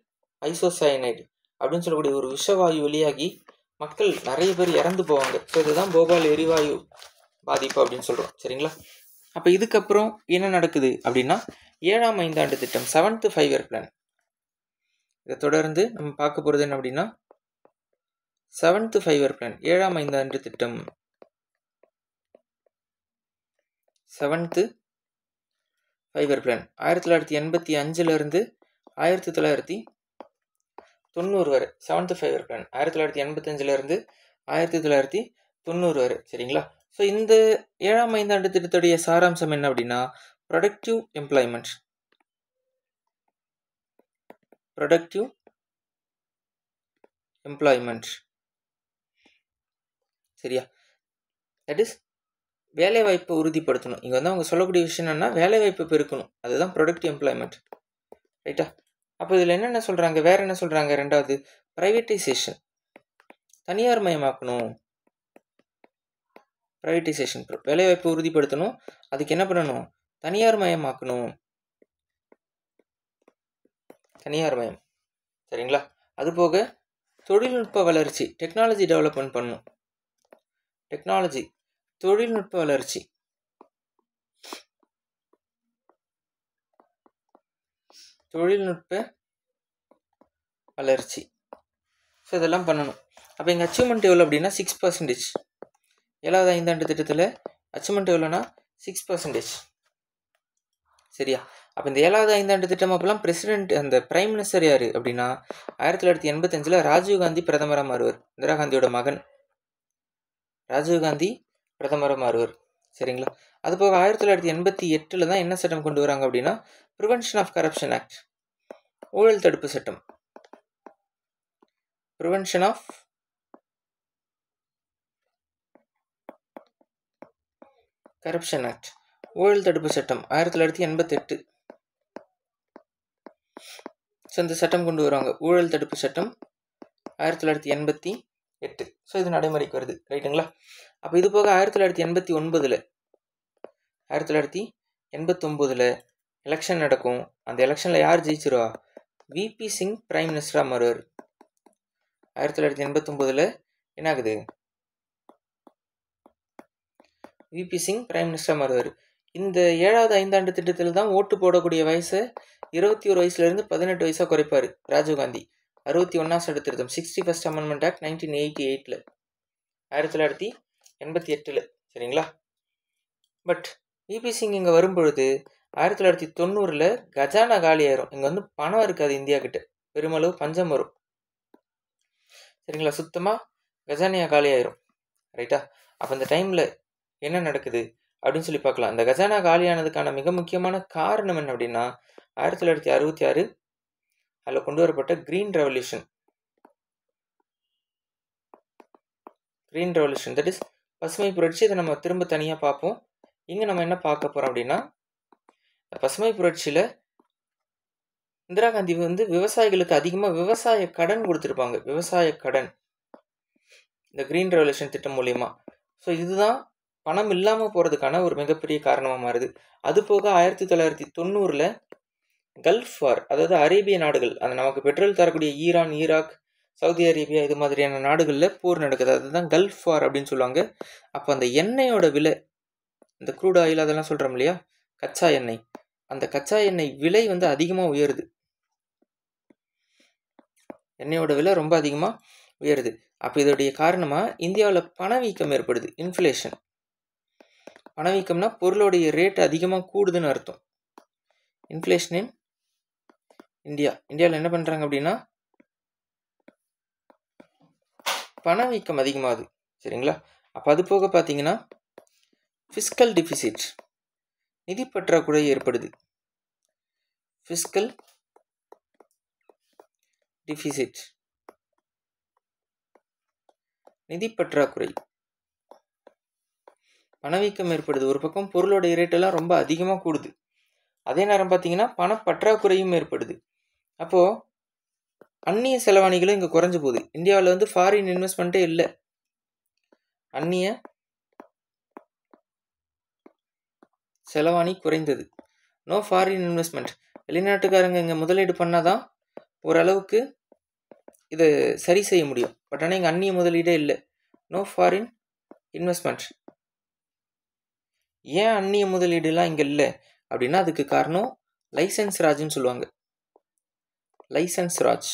ஐசோசைனைட் அப்படின்னு சொல்லக்கூடிய ஒரு விஷவாயு வெளியாகி மக்கள் நிறைய பேர் இறந்து போவாங்க. ஸோ இதுதான் போபால் எரிவாயு பாதிப்பு அப்படின்னு சொல்கிறோம். சரிங்களா, அப்போ இதுக்கப்புறம் என்ன நடக்குது அப்படின்னா 7ஆம் ஐந்தாண்டு திட்டம், 7th 5-year பிளான். இதை தொடர்ந்து நம்ம பார்க்க போகிறது என்ன அப்படின்னா 7th 5-year பிளான், 7ஆம் ஐந்தாண்டு திட்டம், 7th 5-year பிளான் 1985 1990 வரை. 7th 5-year பிளான் 1985 1990 வரை. சரிங்களா, ஸோ இந்த 7ஆம் ஐந்தாண்டு திட்டத்துடைய சாராம்சம் என்ன அப்படின்னா ப்ரொடக்டிவ் எம்ப்ளாய்மெண்ட். சரியா, தட் இஸ் வேலைவாய்ப்பை உறுதிப்படுத்தணும். இங்கே வந்து அவங்க சொல்லக்கூடிய விஷயம் என்னன்னா வேலைவாய்ப்பை பெருக்கணும், அதுதான் ப்ரொடக்டிவ் எம்ப்ளாய்மெண்ட். ரைட்டா, அப்போ இதில் என்னென்ன சொல்கிறாங்க, வேறு என்ன சொல்கிறாங்க, ரெண்டாவது ப்ரைவேட்டைசேஷன், தனியார் மயமாக்கணும். ப்ரைவேட்டைசேஷன், வேலைவாய்ப்பை உறுதிப்படுத்தணும், அதுக்கு என்ன பண்ணணும், தனியார் மயமாக்கணும், தனியார் மயம். சரிங்களா, அதுபோக தொழில்நுட்ப வளர்ச்சி, டெக்னாலஜி டெவலப்மெண்ட் பண்ணணும், தொழில்நுட்ப வளர்ச்சி. ஸோ இதெல்லாம் பண்ணணும். அப்போ எங்கள் அச்சீவ்மெண்ட் எவ்வளோ அப்படின்னா 6%. 7வது ஐந்தாண்டு திட்டத்தில் அச்சீவ்மெண்ட் எவ்வளோனா 6%. சரியா, அப்போ இந்த 7வது ஐந்தாண்டு திட்டம் அப்போலாம் பிரசிடென்ட், அந்த பிரைம் மினிஸ்டர் யார் அப்படின்னா 1985 ராஜீவ்காந்தி பிரதமராக மாறுவார். இந்திரா காந்தியோட மகன் ராஜீவ்காந்தி பிரதமராக மாறுவார். சரிங்களா, அதுபோக 1988 தான் என்ன சட்டம் கொண்டு வராங்க அப்படின்னா ப்ரிவென்ஷன் ஆஃப் கரப்ஷன் ஆக்ட், ஊழல் தடுப்பு சட்டம். ப்ரிவென்ஷன் ஆஃப் கரப்ஷன் ஆக்ட், ஊழல் தடுப்பு சட்டம் 1988. ஸோ இந்த சட்டம் கொண்டு வருவாங்க, ஊழல் தடுப்பு சட்டம் 1988. ஸோ இது நடைமுறைக்கு வருது. ரைட்டுங்களா, அப்போ இது போக 1989 எலெக்ஷன் நடக்கும். அந்த எலெக்ஷனில் யார் ஜெயிச்சிருவா, விபி சிங் பிரைம் மினிஸ்டராக மாறுவார். 1989 என்ன ஆகுது, விபி சிங் பிரைம் மினிஸ்டராக மாறுவார். இந்த 7வது ஐந்தாண்டு திட்டத்தில் தான் ஓட்டு போடக்கூடிய வயசை 21 வயசுலேருந்து 18 வயசாக குறைப்பார் ராஜீவ்காந்தி. 61ஆம் சட்ட திருத்தம், 61st அமெண்ட்மெண்ட் ஆக்ட் 1988, 1988. சரிங்களா, பட் விபி சிங் இங்கே வரும்பொழுது 1990 கஜானா காலி ஆயிரும். இங்கே வந்து பணம் இருக்காது, இந்தியா கிட்ட பெருமளவு பஞ்சம் வரும். சரிங்களா, சுத்தமாக கஜானியா காலி ஆயிரும். ரைட்டா, அப்போ இந்த டைமில் என்ன நடக்குது அப்படின்னு சொல்லி பார்க்கலாம். அந்த கஜானா காலியானதுக்கான மிக முக்கியமான காரணம் என்ன அப்படின்னா 1966 அதில் கொண்டு வரப்பட்ட கிரீன் ரெவல்யூஷன், தட் இஸ் பசுமை புரட்சி. இதை நம்ம திரும்ப தனியாக பார்ப்போம். இங்கே நம்ம என்ன பார்க்க போகிறோம் அப்படின்னா பசுமை புரட்சியில் இந்திரா காந்தி வந்து விவசாயிகளுக்கு அதிகமாக விவசாய கடன் கொடுத்துருப்பாங்க, விவசாய கடன் இந்த கிரீன் ரெவல்யூஷன் திட்டம் மூலிமா. ஸோ இதுதான் பணம் இல்லாமல் போகிறதுக்கான ஒரு மிகப்பெரிய காரணமாக மாறுது. அது போக 1990 கல்ஃப் வார், அதாவது அரேபிய நாடுகள், அந்த நமக்கு பெட்ரோல் தரக்கூடிய ஈரான், ஈராக், சவுதி அரேபியா இது மாதிரியான நாடுகளில் போர் நடக்குது. அதுதான் கல்ஃப் வார் அப்படின்னு சொல்லுவாங்க. அப்போ அந்த எண்ணெயோட விலை, இந்த க்ரூட் ஆயில் அதெல்லாம் சொல்கிறோம் இல்லையா, கச்சா எண்ணெய், அந்த கச்சா எண்ணெய் விலை வந்து அதிகமாக உயருது. எண்ணெயோட விலை ரொம்ப அதிகமாக உயருது. அப்போ இதோடைய காரணமாக இந்தியாவில் பணவீக்கம் ஏற்படுது, இன்ஃப்ளேஷன். பணவீக்கம்னா பொருளுடைய ரேட் அதிகமாக கூடுதுன்னு அர்த்தம். இன்ஃப்ளேஷன் இன் இந்தியாவில் என்ன பண்ணுறாங்க அப்படின்னா பணவீக்கம் அதிகமாகுது. சரிங்களா, அப்போ அது போக பார்த்தீங்கன்னா ஃபிஸ்கல் டிஃபிசிட், நிதி பற்றாக்குறை ஏற்படுது. ஃபிஸ்கல் டிஃபிசிட், நிதி பற்றாக்குறை, பணவீக்கம் ஏற்படுது. ஒரு பக்கம் பொருளோட ரேட்டெல்லாம் ரொம்ப அதிகமாக கூடுது, அதே நேரம் பார்த்தீங்கன்னா பணப்பற்றாக்குறையும் ஏற்படுது. அப்போது அந்நிய செலவாணிகளும் இங்கே குறைஞ்சு போகுது. இந்தியாவில் வந்து ஃபாரின் இன்வெஸ்ட்மெண்ட்டே இல்லை, அந்நிய செலவாணி குறைந்தது. No foreign investment. வெளிநாட்டுக்காரங்க இங்கே முதலீடு பண்ணாதான் ஓரளவுக்கு இதை சரி செய்ய முடியும். பட் ஆனால் இங்கே அந்நிய முதலீடே இல்லை. No foreign investment. ஏன் அந்நிய முதலீடுலாம் இங்கே இல்லை அப்படின்னா அதுக்கு காரணம் லைசன்ஸ் ராஜ்னு சொல்லுவாங்க. லைசன்ஸ் ராஜ்,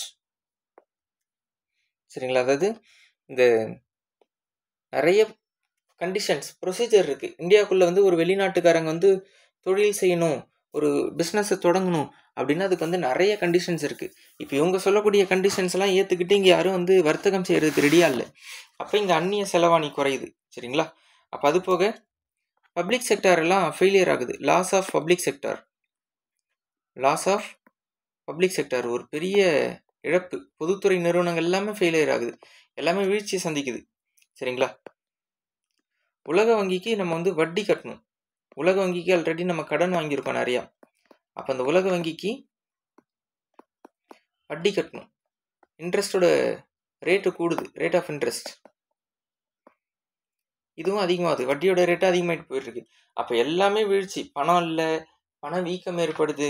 சரிங்களா? அதாவது இந்த நிறைய கண்டிஷன்ஸ் ப்ரொசீஜர் இருக்குது. இந்தியாவுக்குள்ளே வந்து ஒரு வெளிநாட்டுக்காரங்க வந்து தொழில் செய்யணும், ஒரு பிஸ்னஸை தொடங்கணும் அப்படின்னா அதுக்கு வந்து நிறைய கண்டிஷன்ஸ் இருக்குது. இப்போ இவங்க சொல்லக்கூடிய கண்டிஷன்ஸ்லாம் ஏற்றுக்கிட்டு இங்கே யாரும் வந்து வர்த்தகம் செய்கிறதுக்கு ரெடியாக இல்லை. அப்போ இங்கே அந்நிய செலவாணி குறையுது, சரிங்களா? அப்போ அது போக பப்ளிக் செக்டார் எல்லாம் ஃபெயிலியர் ஆகுது. Loss of public sector, loss of public sector ஒரு பெரிய இழப்பு. பொதுத்துறை நிறுவனங்கள் எல்லாமே ஃபெயிலியர் ஆகுது, எல்லாமே வீழ்ச்சியை சந்திக்குது, சரிங்களா? உலக வங்கிக்கு நம்ம வந்து வட்டி கட்டணும். உலக வங்கிக்கு ஆல்ரெடி நம்ம கடன் வாங்கியிருக்கோம் நிறையா. அப்போ அந்த உலக வங்கிக்கு வட்டி கட்டணும். இன்ட்ரெஸ்டோட ரேட்டு கூடுது, ரேட் ஆஃப் இன்ட்ரெஸ்ட் இதுவும் அதிகமாகுது, வட்டியோட ரேட்டு அதிகமாகிட்டு போயிட்டுருக்கு. அப்போ எல்லாமே வீழ்ச்சி. பணம் இல்லை, பண வீக்கம் ஏற்படுது,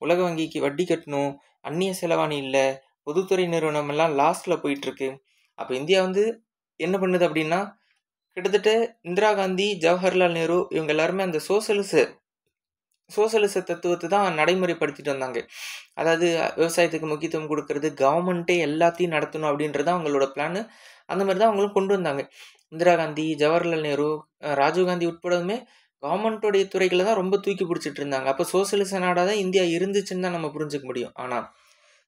உலக வங்கிக்கு வட்டி கட்டணும், அந்நிய செலவாணி இல்லை, பொதுத்துறை நிறுவனம் எல்லாம் லாஸ்ட்டில் போயிட்டுருக்கு. அப்போ இந்தியா வந்து என்ன பண்ணுது அப்படின்னா கிட்டத்தட்ட இந்திரா காந்தி, ஜவஹர்லால் நேரு இவங்க எல்லாருமே அந்த சோசலிச தத்துவத்தை தான் நடைமுறைப்படுத்திட்டு வந்தாங்க. அதாவது விவசாயத்துக்கு முக்கியத்துவம் கொடுக்கறது, கவர்மெண்ட்டே எல்லாத்தையும் நடத்தணும் அப்படின்றது அவங்களோட பிளான். அந்த மாதிரி தான் அவங்களும் கொண்டு வந்தாங்க. இந்திரா காந்தி, ஜவஹர்லால் நேரு, ராஜீவ்காந்தி உட்படவுமே கவர்மெண்ட்டோடைய துறைகளை தான் ரொம்ப தூக்கி பிடிச்சிட்டு இருந்தாங்க. அப்போ சோசியலிச நாடாக தான் இந்தியா இருந்துச்சுன்னு தான் நம்ம புரிஞ்சுக்க முடியும். ஆனால்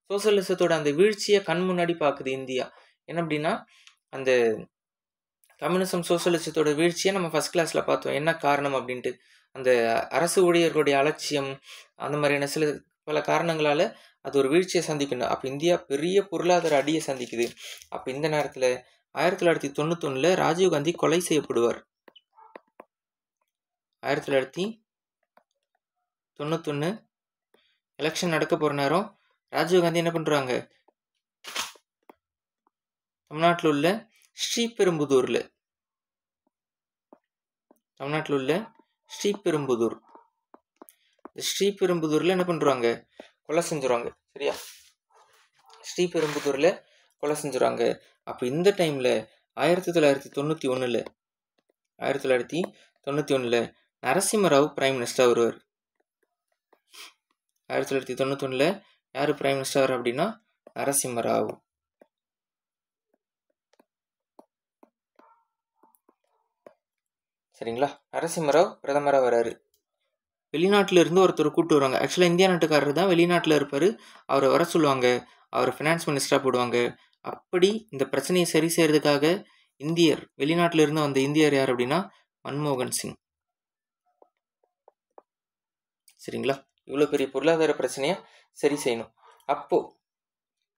சோசியலிசத்தோட அந்த வீழ்ச்சியை கண் முன்னாடி பார்க்குது இந்தியா. என்ன அப்படின்னா அந்த கம்யூனிசம் சோசியலிசத்தோட வீழ்ச்சியை நம்ம ஃபஸ்ட் கிளாஸில் பார்த்தோம். என்ன காரணம் அப்படின்ட்டு அந்த அரசு ஊழியர்களுடைய அலட்சியம், அந்த மாதிரியான பல காரணங்களால் அது ஒரு வீழ்ச்சியை சந்திக்கணும். அப்போ இந்தியா பெரிய பொருளாதார அடியை சந்திக்குது. அப்போ இந்த நேரத்தில் 1991 ராஜீவ்காந்தி கொலை செய்யப்படுவார். 1991 எலெக்ஷன் நடக்க போகிற நேரம் ராஜீவ்காந்தி என்ன பண்ணுறாங்க, தமிழ்நாட்டில் உள்ள ஸ்ரீபெரும்புதூரில் ஸ்ரீபெரும்புதூரில் என்ன பண்ணுறாங்க, கொலை செஞ்சுருவாங்க, சரியா? ஸ்ரீபெரும்புதூரில் கொலை செஞ்சுருவாங்க. அப்போ இந்த டைமில் 1991 நரசிம்மராவ் பிரைம் மினிஸ்டர் வருவார். 1991 யார் பிரைம் மினிஸ்டர் அப்படின்னா நரசிம்மராவ். சரிங்களா? நரசிம்மராவ் பிரதமராக வராரு. வெளிநாட்டில் இருந்து ஒருத்தர் கூப்பிட்டு வருவாங்க. ஆக்சுவலாக இந்தியா நாட்டுக்காரர் தான் வெளிநாட்டில் இருப்பார். அவரை வர சொல்லுவாங்க, அவரை ஃபினான்ஸ் மினிஸ்டராக போடுவாங்க. அப்படி இந்த பிரச்சனையை சரி செய்கிறதுக்காக வெளிநாட்டில் இருந்து வந்த இந்தியர் யார் அப்படின்னா மன்மோகன் சிங். சரிங்களா? இவ்வளோ பெரிய பொருளாதார பிரச்சனையை சரி செய்யணும். அப்போது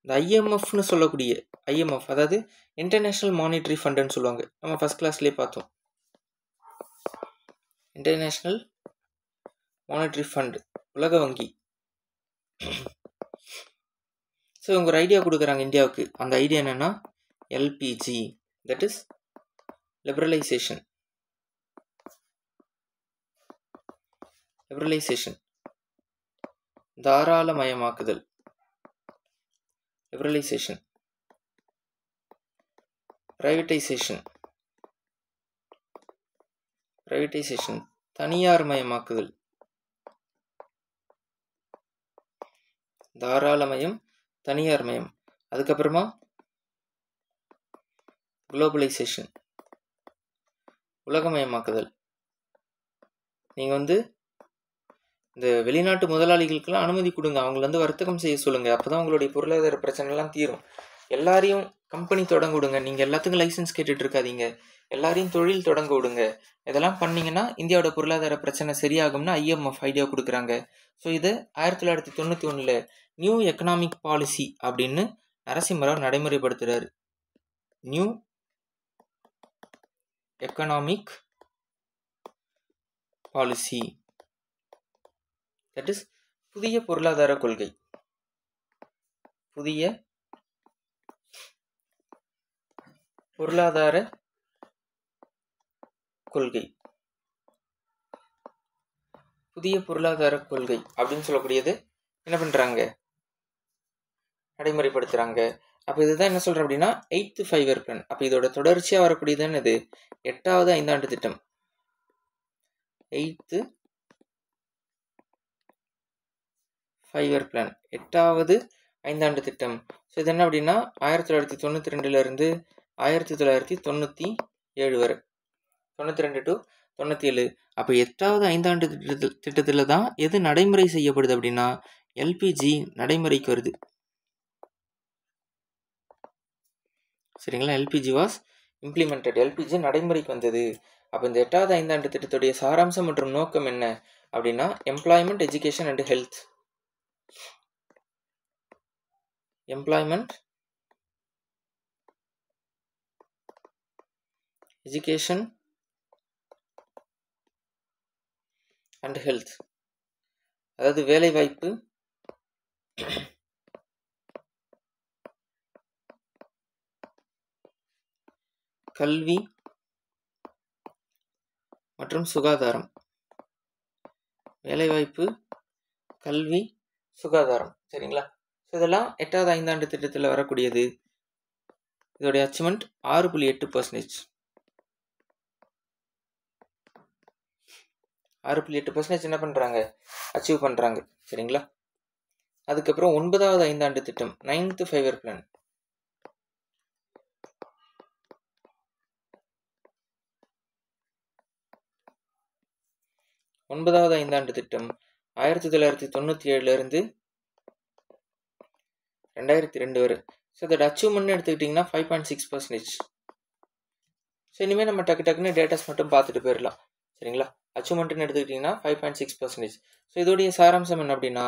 இந்த ஐஎம்எஃப்னு சொல்லக்கூடிய ஐஎம்எஃப், அதாவது இன்டர்நேஷ்னல் மானிட்டரி ஃபண்டுன்னு சொல்லுவாங்க. நம்ம ஃபஸ்ட் கிளாஸ்லேயே பார்த்தோம். இன்டர்நேஷ்னல் மானிட்டரி ஃபண்ட், உலக வங்கி. ஸோ இவங்க ஒரு ஐடியா கொடுக்குறாங்க இந்தியாவுக்கு. அந்த ஐடியா என்னென்னா எல்பிஜி, தட் இஸ் லிபரலைசேஷன். தாராளமயமாக்குதல். லிபரலைசேஷன். பிரைவேட்டைசேஷன், தனியார் மயமாக்குதல். தாராளமயம், தனியார் மயம். அதுக்கப்புறமா குளோபலைசேஷன், உலகமயமாக்குதல். நீங்கள் வந்து இந்த வெளிநாட்டு முதலாளிகளுக்கெல்லாம் அனுமதி கொடுங்க, அவங்கள வந்து வர்த்தகம் செய்ய சொல்லுங்கள். அப்போ தான் உங்களுடைய பொருளாதார பிரச்சனைலாம் தீரும். எல்லாரையும் கம்பெனி தொடங்க விடுங்க. நீங்கள் எல்லாத்துக்கும் லைசன்ஸ் கேட்டுட்டு இருக்காதீங்க. எல்லாரையும் தொழில் தொடங்க விடுங்க. இதெல்லாம் பண்ணீங்கன்னா இந்தியாவோட பொருளாதார பிரச்சனை சரியாகும்னு IMF ஐடியா கொடுக்குறாங்க. ஸோ இது 1991 நியூ எக்கனாமிக் பாலிசி அப்படின்னு Narasimha Rao நடைமுறைப்படுத்துறாரு. New economic policy, that is புதிய பொருளாதார கொள்கை. புதிய பொருளாதார கொள்கை, புதிய பொருளாதார கொள்கை அப்படின்னு சொல்லக்கூடியது என்ன பண்றாங்க, நடைமுறைப்படுத்துறாங்க. அப்ப இதுதான் என்ன சொல்றேன் அப்படின்னா 8th 5-year plan. அப்ப இதோட தொடர்ச்சியா வரக்கூடியது என்னது, 8வது ஐந்தாண்டு திட்டம். 8th 5-year plan, 8வது ஐந்தாண்டு திட்டம். ஸோ இது என்ன அப்படின்னா 1992 இருந்து 1997 வரை, 92 to 97. அப்போ 8வது ஐந்தாண்டு திட்டத்தில் தான் எது நடைமுறை செய்யப்படுது அப்படின்னா LPG நடைமுறைக்கு வருது. சரிங்களா, LPG வாஸ் இம்ப்ளிமெண்டட், LPG நடைமுறைக்கு வந்தது. அப்போ இந்த 8வது ஐந்தாண்டு திட்டத்துடைய சாராம்சம் மற்றும் நோக்கம் என்ன அப்படின்னா employment, education and health. Employment, education and health, அதாவது வேலைவாய்ப்பு, கல்வி மற்றும் சுகாதாரம். வேலைவாய்ப்பு, கல்வி, சுகாதாரம். சரிங்களா, ஸோ இதெல்லாம் 8வது ஐந்தாண்டு திட்டத்தில் வரக்கூடியது. இதோடைய அச்சீவ்மெண்ட் 6.8%. 6.8% என்ன பண்றாங்க, அச்சீவ் பண்றாங்க. சரிங்களா, அதுக்கப்புறம் 9வது ஐந்தாண்டு திட்டம் 9th 5-year plan. 9வது ஐந்தாண்டு திட்டம் 1997 இருந்து 2002 வரை. ஸோ இதோட அச்சீவ்மெண்ட் எடுத்துக்கிட்டிங்கன்னா 5.6%. ஸோ இனிமேல் நம்ம டக்குன்னு டேட்டாஸ் மட்டும் பார்த்துட்டு போயிடலாம். சரிங்களா, அச்சீவ்மெண்ட்னு எடுத்துக்கிட்டிங்கன்னா 5.6%. ஸோ இதோடைய சாராம்சம் என்ன அப்படின்னா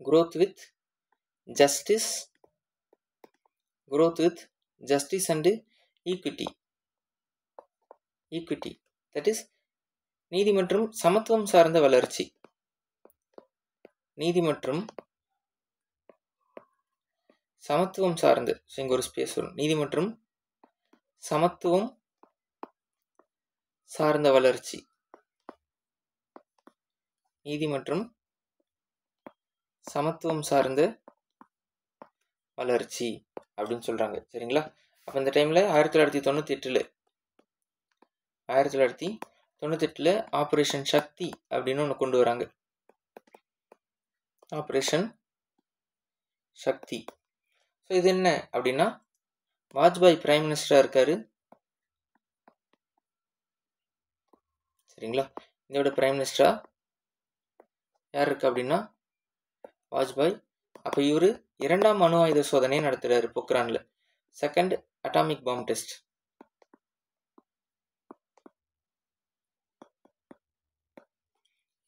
growth with justice, growth with justice and equity, that is நீதி மற்றும் சமத்துவம் சார்ந்த வளர்ச்சி. நீதி மற்றும் சமத்துவம் சார்ந்து, இங்க ஒரு ஸ்பேஸ் வரும், நீதி மற்றும் சமத்துவம் சார்ந்த வளர்ச்சி, நீதி மற்றும் சமத்துவம் சார்ந்த வளர்ச்சி அப்படின்னு சொல்றாங்க. சரிங்களா, அப்ப இந்த டைம்ல 1998 ஆபரேஷன் சக்தி அப்படின்னு ஒன்று கொண்டு வராங்க. ஆபரேஷன் சக்தி. ஸோ இது என்ன அப்படின்னா வாஜ்பாய் பிரைம் மினிஸ்டரா இருக்காரு. சரிங்களா, இதோட பிரைம் மினிஸ்டரா யார் இருக்கு அப்படின்னா வாஜ்பாய். அப்ப இவரு 2ஆம் அணு ஆயுத சோதனை நடத்துறாரு பொக்ரான்ல, செகண்ட் அட்டாமிக் பாம் டெஸ்ட்.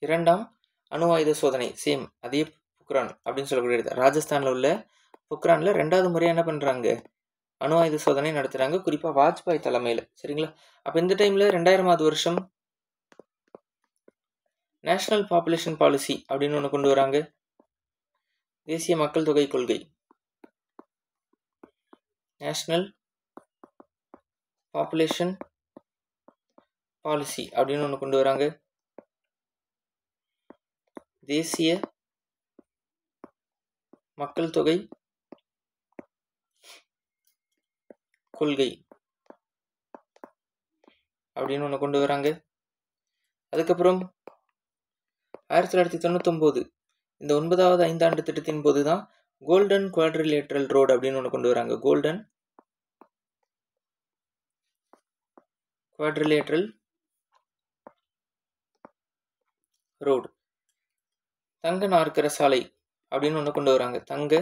இரண்டாம் அணு ஆயுத சோதனை, சேம் அதே பொக்ரான் அப்படின்னு சொல்லக்கூடியது. ராஜஸ்தான்ல உள்ள பொக்ரான்ல 2வது முறையா என்ன பண்றாங்க, அணு ஆயுத சோதனை நடத்துறாங்க, குறிப்பா வாஜ்பாய் தலைமையில. சரிங்களா, அப்ப இந்த டைம்ல 2000வது வருஷம் நேஷனல் பாப்புலேஷன் பாலிசி அப்படின்னு ஒன்று கொண்டு வராங்க. தேசிய மக்கள் தொகை கொள்கை, நேஷனல் பாப்புலேஷன் பாலிசி அப்படின்னு ஒன்று கொண்டு வராங்க. தேசிய மக்கள் தொகை கொள்கை அப்படின்னு ஒன்று கொண்டு வராங்க. அதுக்கப்புறம் 1999 இந்த 9வது ஐந்தாண்டு திட்டத்தின் போது தான் கோல்டன் குவாட்ரிலேட்ரல் ரோடு அப்படின்னு ஒன்று கொண்டு வராங்க. கோல்டன் குவாட்ரிலேட்ரல் ரோடு, தங்க நாற்கர சாலை அப்படின்னு ஒன்று கொண்டு வராங்க. தங்க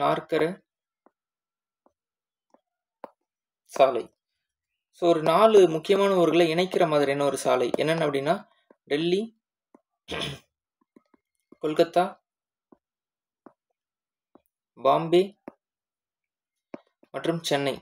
நாற்கர சாலை. ஸோ ஒரு 4 முக்கியமான ஊர்களை இணைக்கிற மாதிரியான ஒரு சாலை என்னென்ன அப்படின்னா டெல்லி, கொல்கத்தா, பாம்பே மற்றும் சென்னை.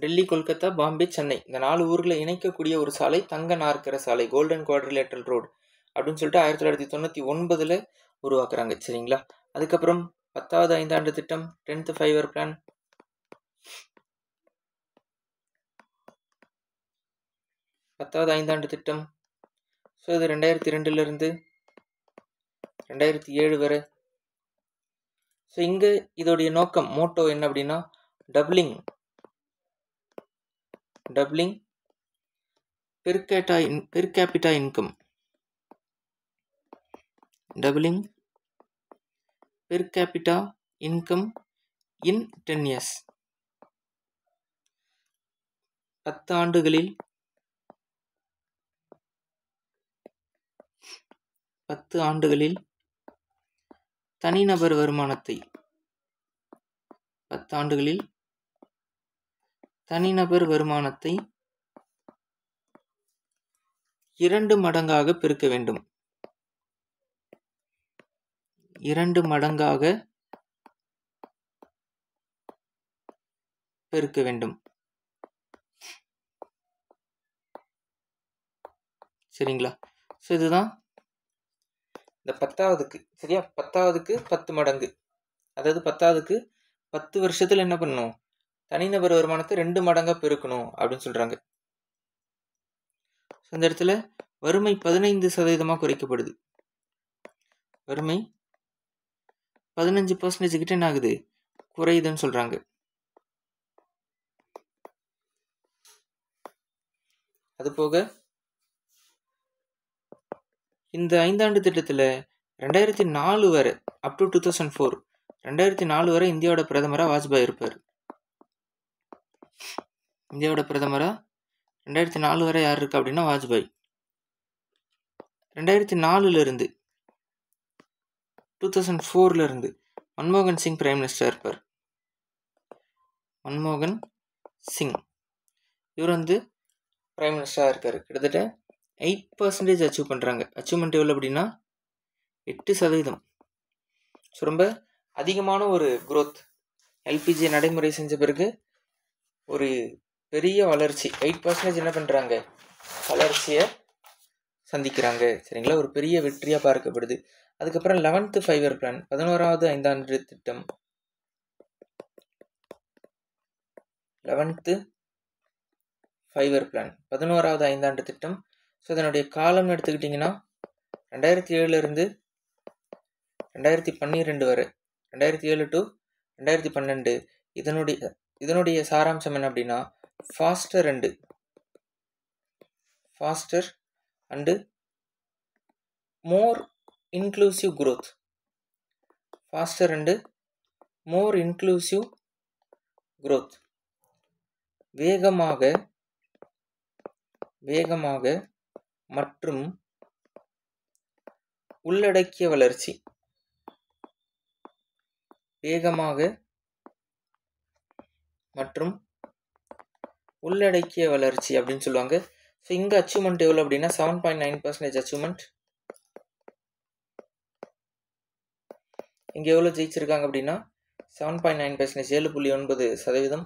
டெல்லி, கொல்கத்தா, பாம்பே, சென்னை இந்த 4 ஊர்களை இணைக்கக்கூடிய ஒரு சாலை தங்க நாற்கர சாலை, கோல்டன் குவாட்ரிலேட்டரல் ரோடு அப்படின்னு சொல்லிட்டு 1999 உருவாக்குறாங்க. சரிங்களா? அதுக்கப்புறம் 10வது ஐந்தாண்டு திட்டம், 10th 5-year பிளான், 10வது ஐந்தாண்டு திட்டம். ஸோ இது 2002 2007 வரை. ஸோ இங்கே இதோடைய நோக்கம் மோட்டோ என்ன அப்படின்னா doubling per capita income, doubling per capita income in 10 years. 10 ஆண்டுகளில் தனிநபர் வருமானத்தை 10 ஆண்டுகளில் தனிநபர் வருமானத்தை 2 மடங்காக பெருக்க வேண்டும். 2 மடங்காக பெருக்க வேண்டும். சரிங்களா? ஸோ இதுதான் இந்த 10வதுக்கு. சரியா? 10வதுக்கு 10 மடங்கு, அதாவது 10வதுக்கு 10 வருஷத்துல என்ன பண்ணணும், தனிநபர் வருமானத்தை 2 மடங்கா பெருக்கணும் அப்படின்னு சொல்றாங்க. இந்த இடத்துல வறுமை 15% குறைக்கப்படுது. வறுமை 15% கிட்ட என்ன ஆகுது, குறையுதுன்னு சொல்றாங்க. அது போக இந்த ஐந்தாண்டு திட்டத்தில் 2004 வரை அப் டு 2004 2004 வரை இந்தியாவோட பிரதமராக வாஜ்பாய் இருப்பார். இந்தியாவோட பிரதமராக 2004 வரை யார் இருக்கா அப்படின்னா வாஜ்பாய். 2004 2004 மன்மோகன் சிங் பிரைம் மினிஸ்டர் இருப்பார். மன்மோகன் சிங் இவர் பிரைம் மினிஸ்டராக இருக்கார். கிட்டத்தட்ட 8% அச்சீவ் பண்ணுறாங்க. அச்சீவ்மெண்ட் எவ்வளோ அப்படின்னா 8%. ஸோ ரொம்ப அதிகமான ஒரு growth. எல்பிஜி நடைமுறை செஞ்ச பிறகு ஒரு பெரிய வளர்ச்சி, 8% என்ன பண்ணுறாங்க, வளர்ச்சியை சந்திக்கிறாங்க. சரிங்களா? ஒரு பெரிய வெற்றியாக பார்க்கப்படுது. அதுக்கப்புறம் 11th 5-year பிளான், 11வது ஐந்தாண்டு திட்டம், 11th 5-year பிளான், 11வது ஐந்தாண்டு திட்டம். ஸோ இதனுடைய காலம் எடுத்துக்கிட்டிங்கன்னா 2007 2012 வரை, 2007 to 2012. இதனுடைய சாராம்சம் என்ன அப்படின்னா faster and more inclusive growth. Faster and more inclusive growth. வேகமாக மற்றும் உள்ளடக்கிய வளர்ச்சி. வேகமாக மற்றும் உள்ளடக்கிய வளர்ச்சி அப்படின்னு சொல்லுவாங்க. ஸோ இங்கே அச்சீவ்மெண்ட் எவ்வளோ அப்படின்னா 7.9% அச்சீவ்மெண்ட். இங்கே எவ்வளோ ஜெயிச்சிருக்காங்க அப்படின்னா 7.9%, 7.9%.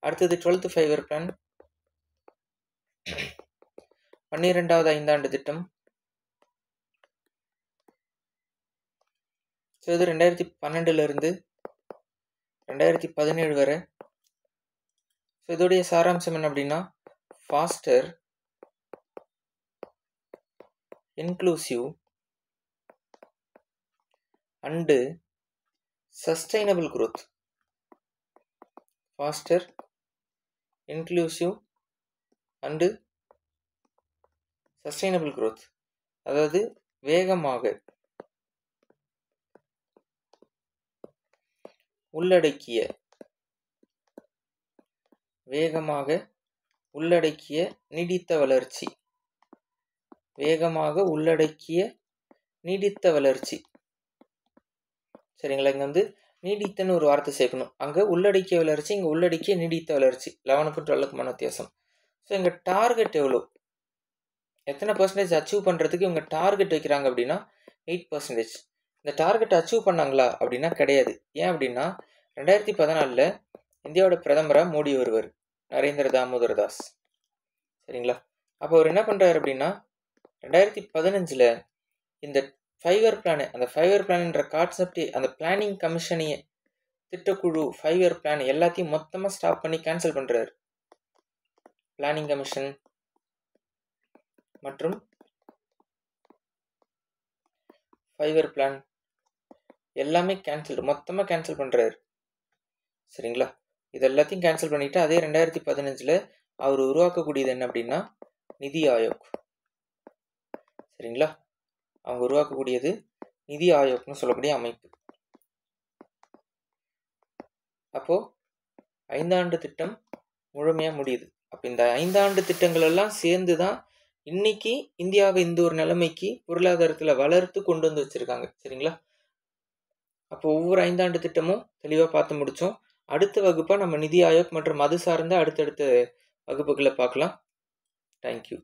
அடுத்தது 12th 5-year பிளான், 12வது ஐந்தாண்டு திட்டம். ஸோ இது 2012 2017 வரை. ஸோ இதோடைய சாராம்சம் என்ன அப்படின்னா faster inclusive and sustainable growth. Faster inclusive and sustainable growth, அதாவது வேகமாக உள்ளடக்கிய நீடித்த வளர்ச்சி. வேகமாக உள்ளடக்கிய நீடித்த வளர்ச்சி. சரிங்களா? இங்கே வந்து நீடித்தன்னு ஒரு வார்த்தை சேர்க்கணும். அங்கே உள்ளடக்கிய வளர்ச்சி, இங்கே உள்ளடக்கிய நீடித்த வளர்ச்சி. 11க்கும் 12க்குமான வித்தியாசம். ஸோ இங்கே டார்கெட் எவ்வளோ, எத்தனை பர்சன்டேஜ் அச்சீவ் பண்ணுறதுக்கு இவங்க டார்கெட் வைக்கிறாங்க அப்படின்னா 8%. இந்த டார்கெட் அச்சீவ் பண்ணாங்களா அப்படின்னா கிடையாது. ஏன் அப்படின்னா 2014 இந்தியாவோட பிரதமராக மோடி வருவார், நரேந்திர தாமோதர் தாஸ். சரிங்களா? அப்போ அவர் என்ன பண்ணுறாரு அப்படின்னா 2015 இந்த 5 இயர் பிளான், அந்த 5 இயர் பிளான்ன்ற கான்செப்டே, அந்த பிளானிங் கமிஷனையே, திட்டக்குழு 5 இயர் பிளான் எல்லாத்தையும் மொத்தமாக ஸ்டாப் பண்ணி கேன்சல் பண்ணுறாரு. பிளானிங் கமிஷன் மற்றும் 5 இயர் பிளான் எல்லாமே மொத்தமாக கேன்சல் பண்ணுறாரு. சரிங்களா? இது எல்லாத்தையும் கேன்சல் பண்ணிவிட்டு அதே 2015 அவர் உருவாக்கக்கூடியது என்ன அப்படின்னா நிதி ஆயோக். சரிங்களா? அவங்க உருவாக்கக்கூடியது நிதி ஆயோக்னு சொல்லக்கூடிய அமைப்பு. அப்போது 5 ஆண்டு திட்டம் முழுமையாக முடியுது. அப்போ இந்த 5 ஆண்டு திட்டங்கள் எல்லாம் சேர்ந்து தான் இன்னைக்கு இந்தியாவை இந்த ஒரு நிலைமைக்கு பொருளாதாரத்தில் வளர்த்து கொண்டு வந்து வச்சுருக்காங்க. சரிங்களா? அப்போ ஒவ்வொரு 5 ஆண்டு திட்டமும் தெளிவாக பார்த்து முடித்தோம். அடுத்த வகுப்பாக நம்ம நிதி ஆயோக் மற்றும் அது சார்ந்த அடுத்தடுத்த வகுப்புகளை பார்க்கலாம். தேங்க்யூ.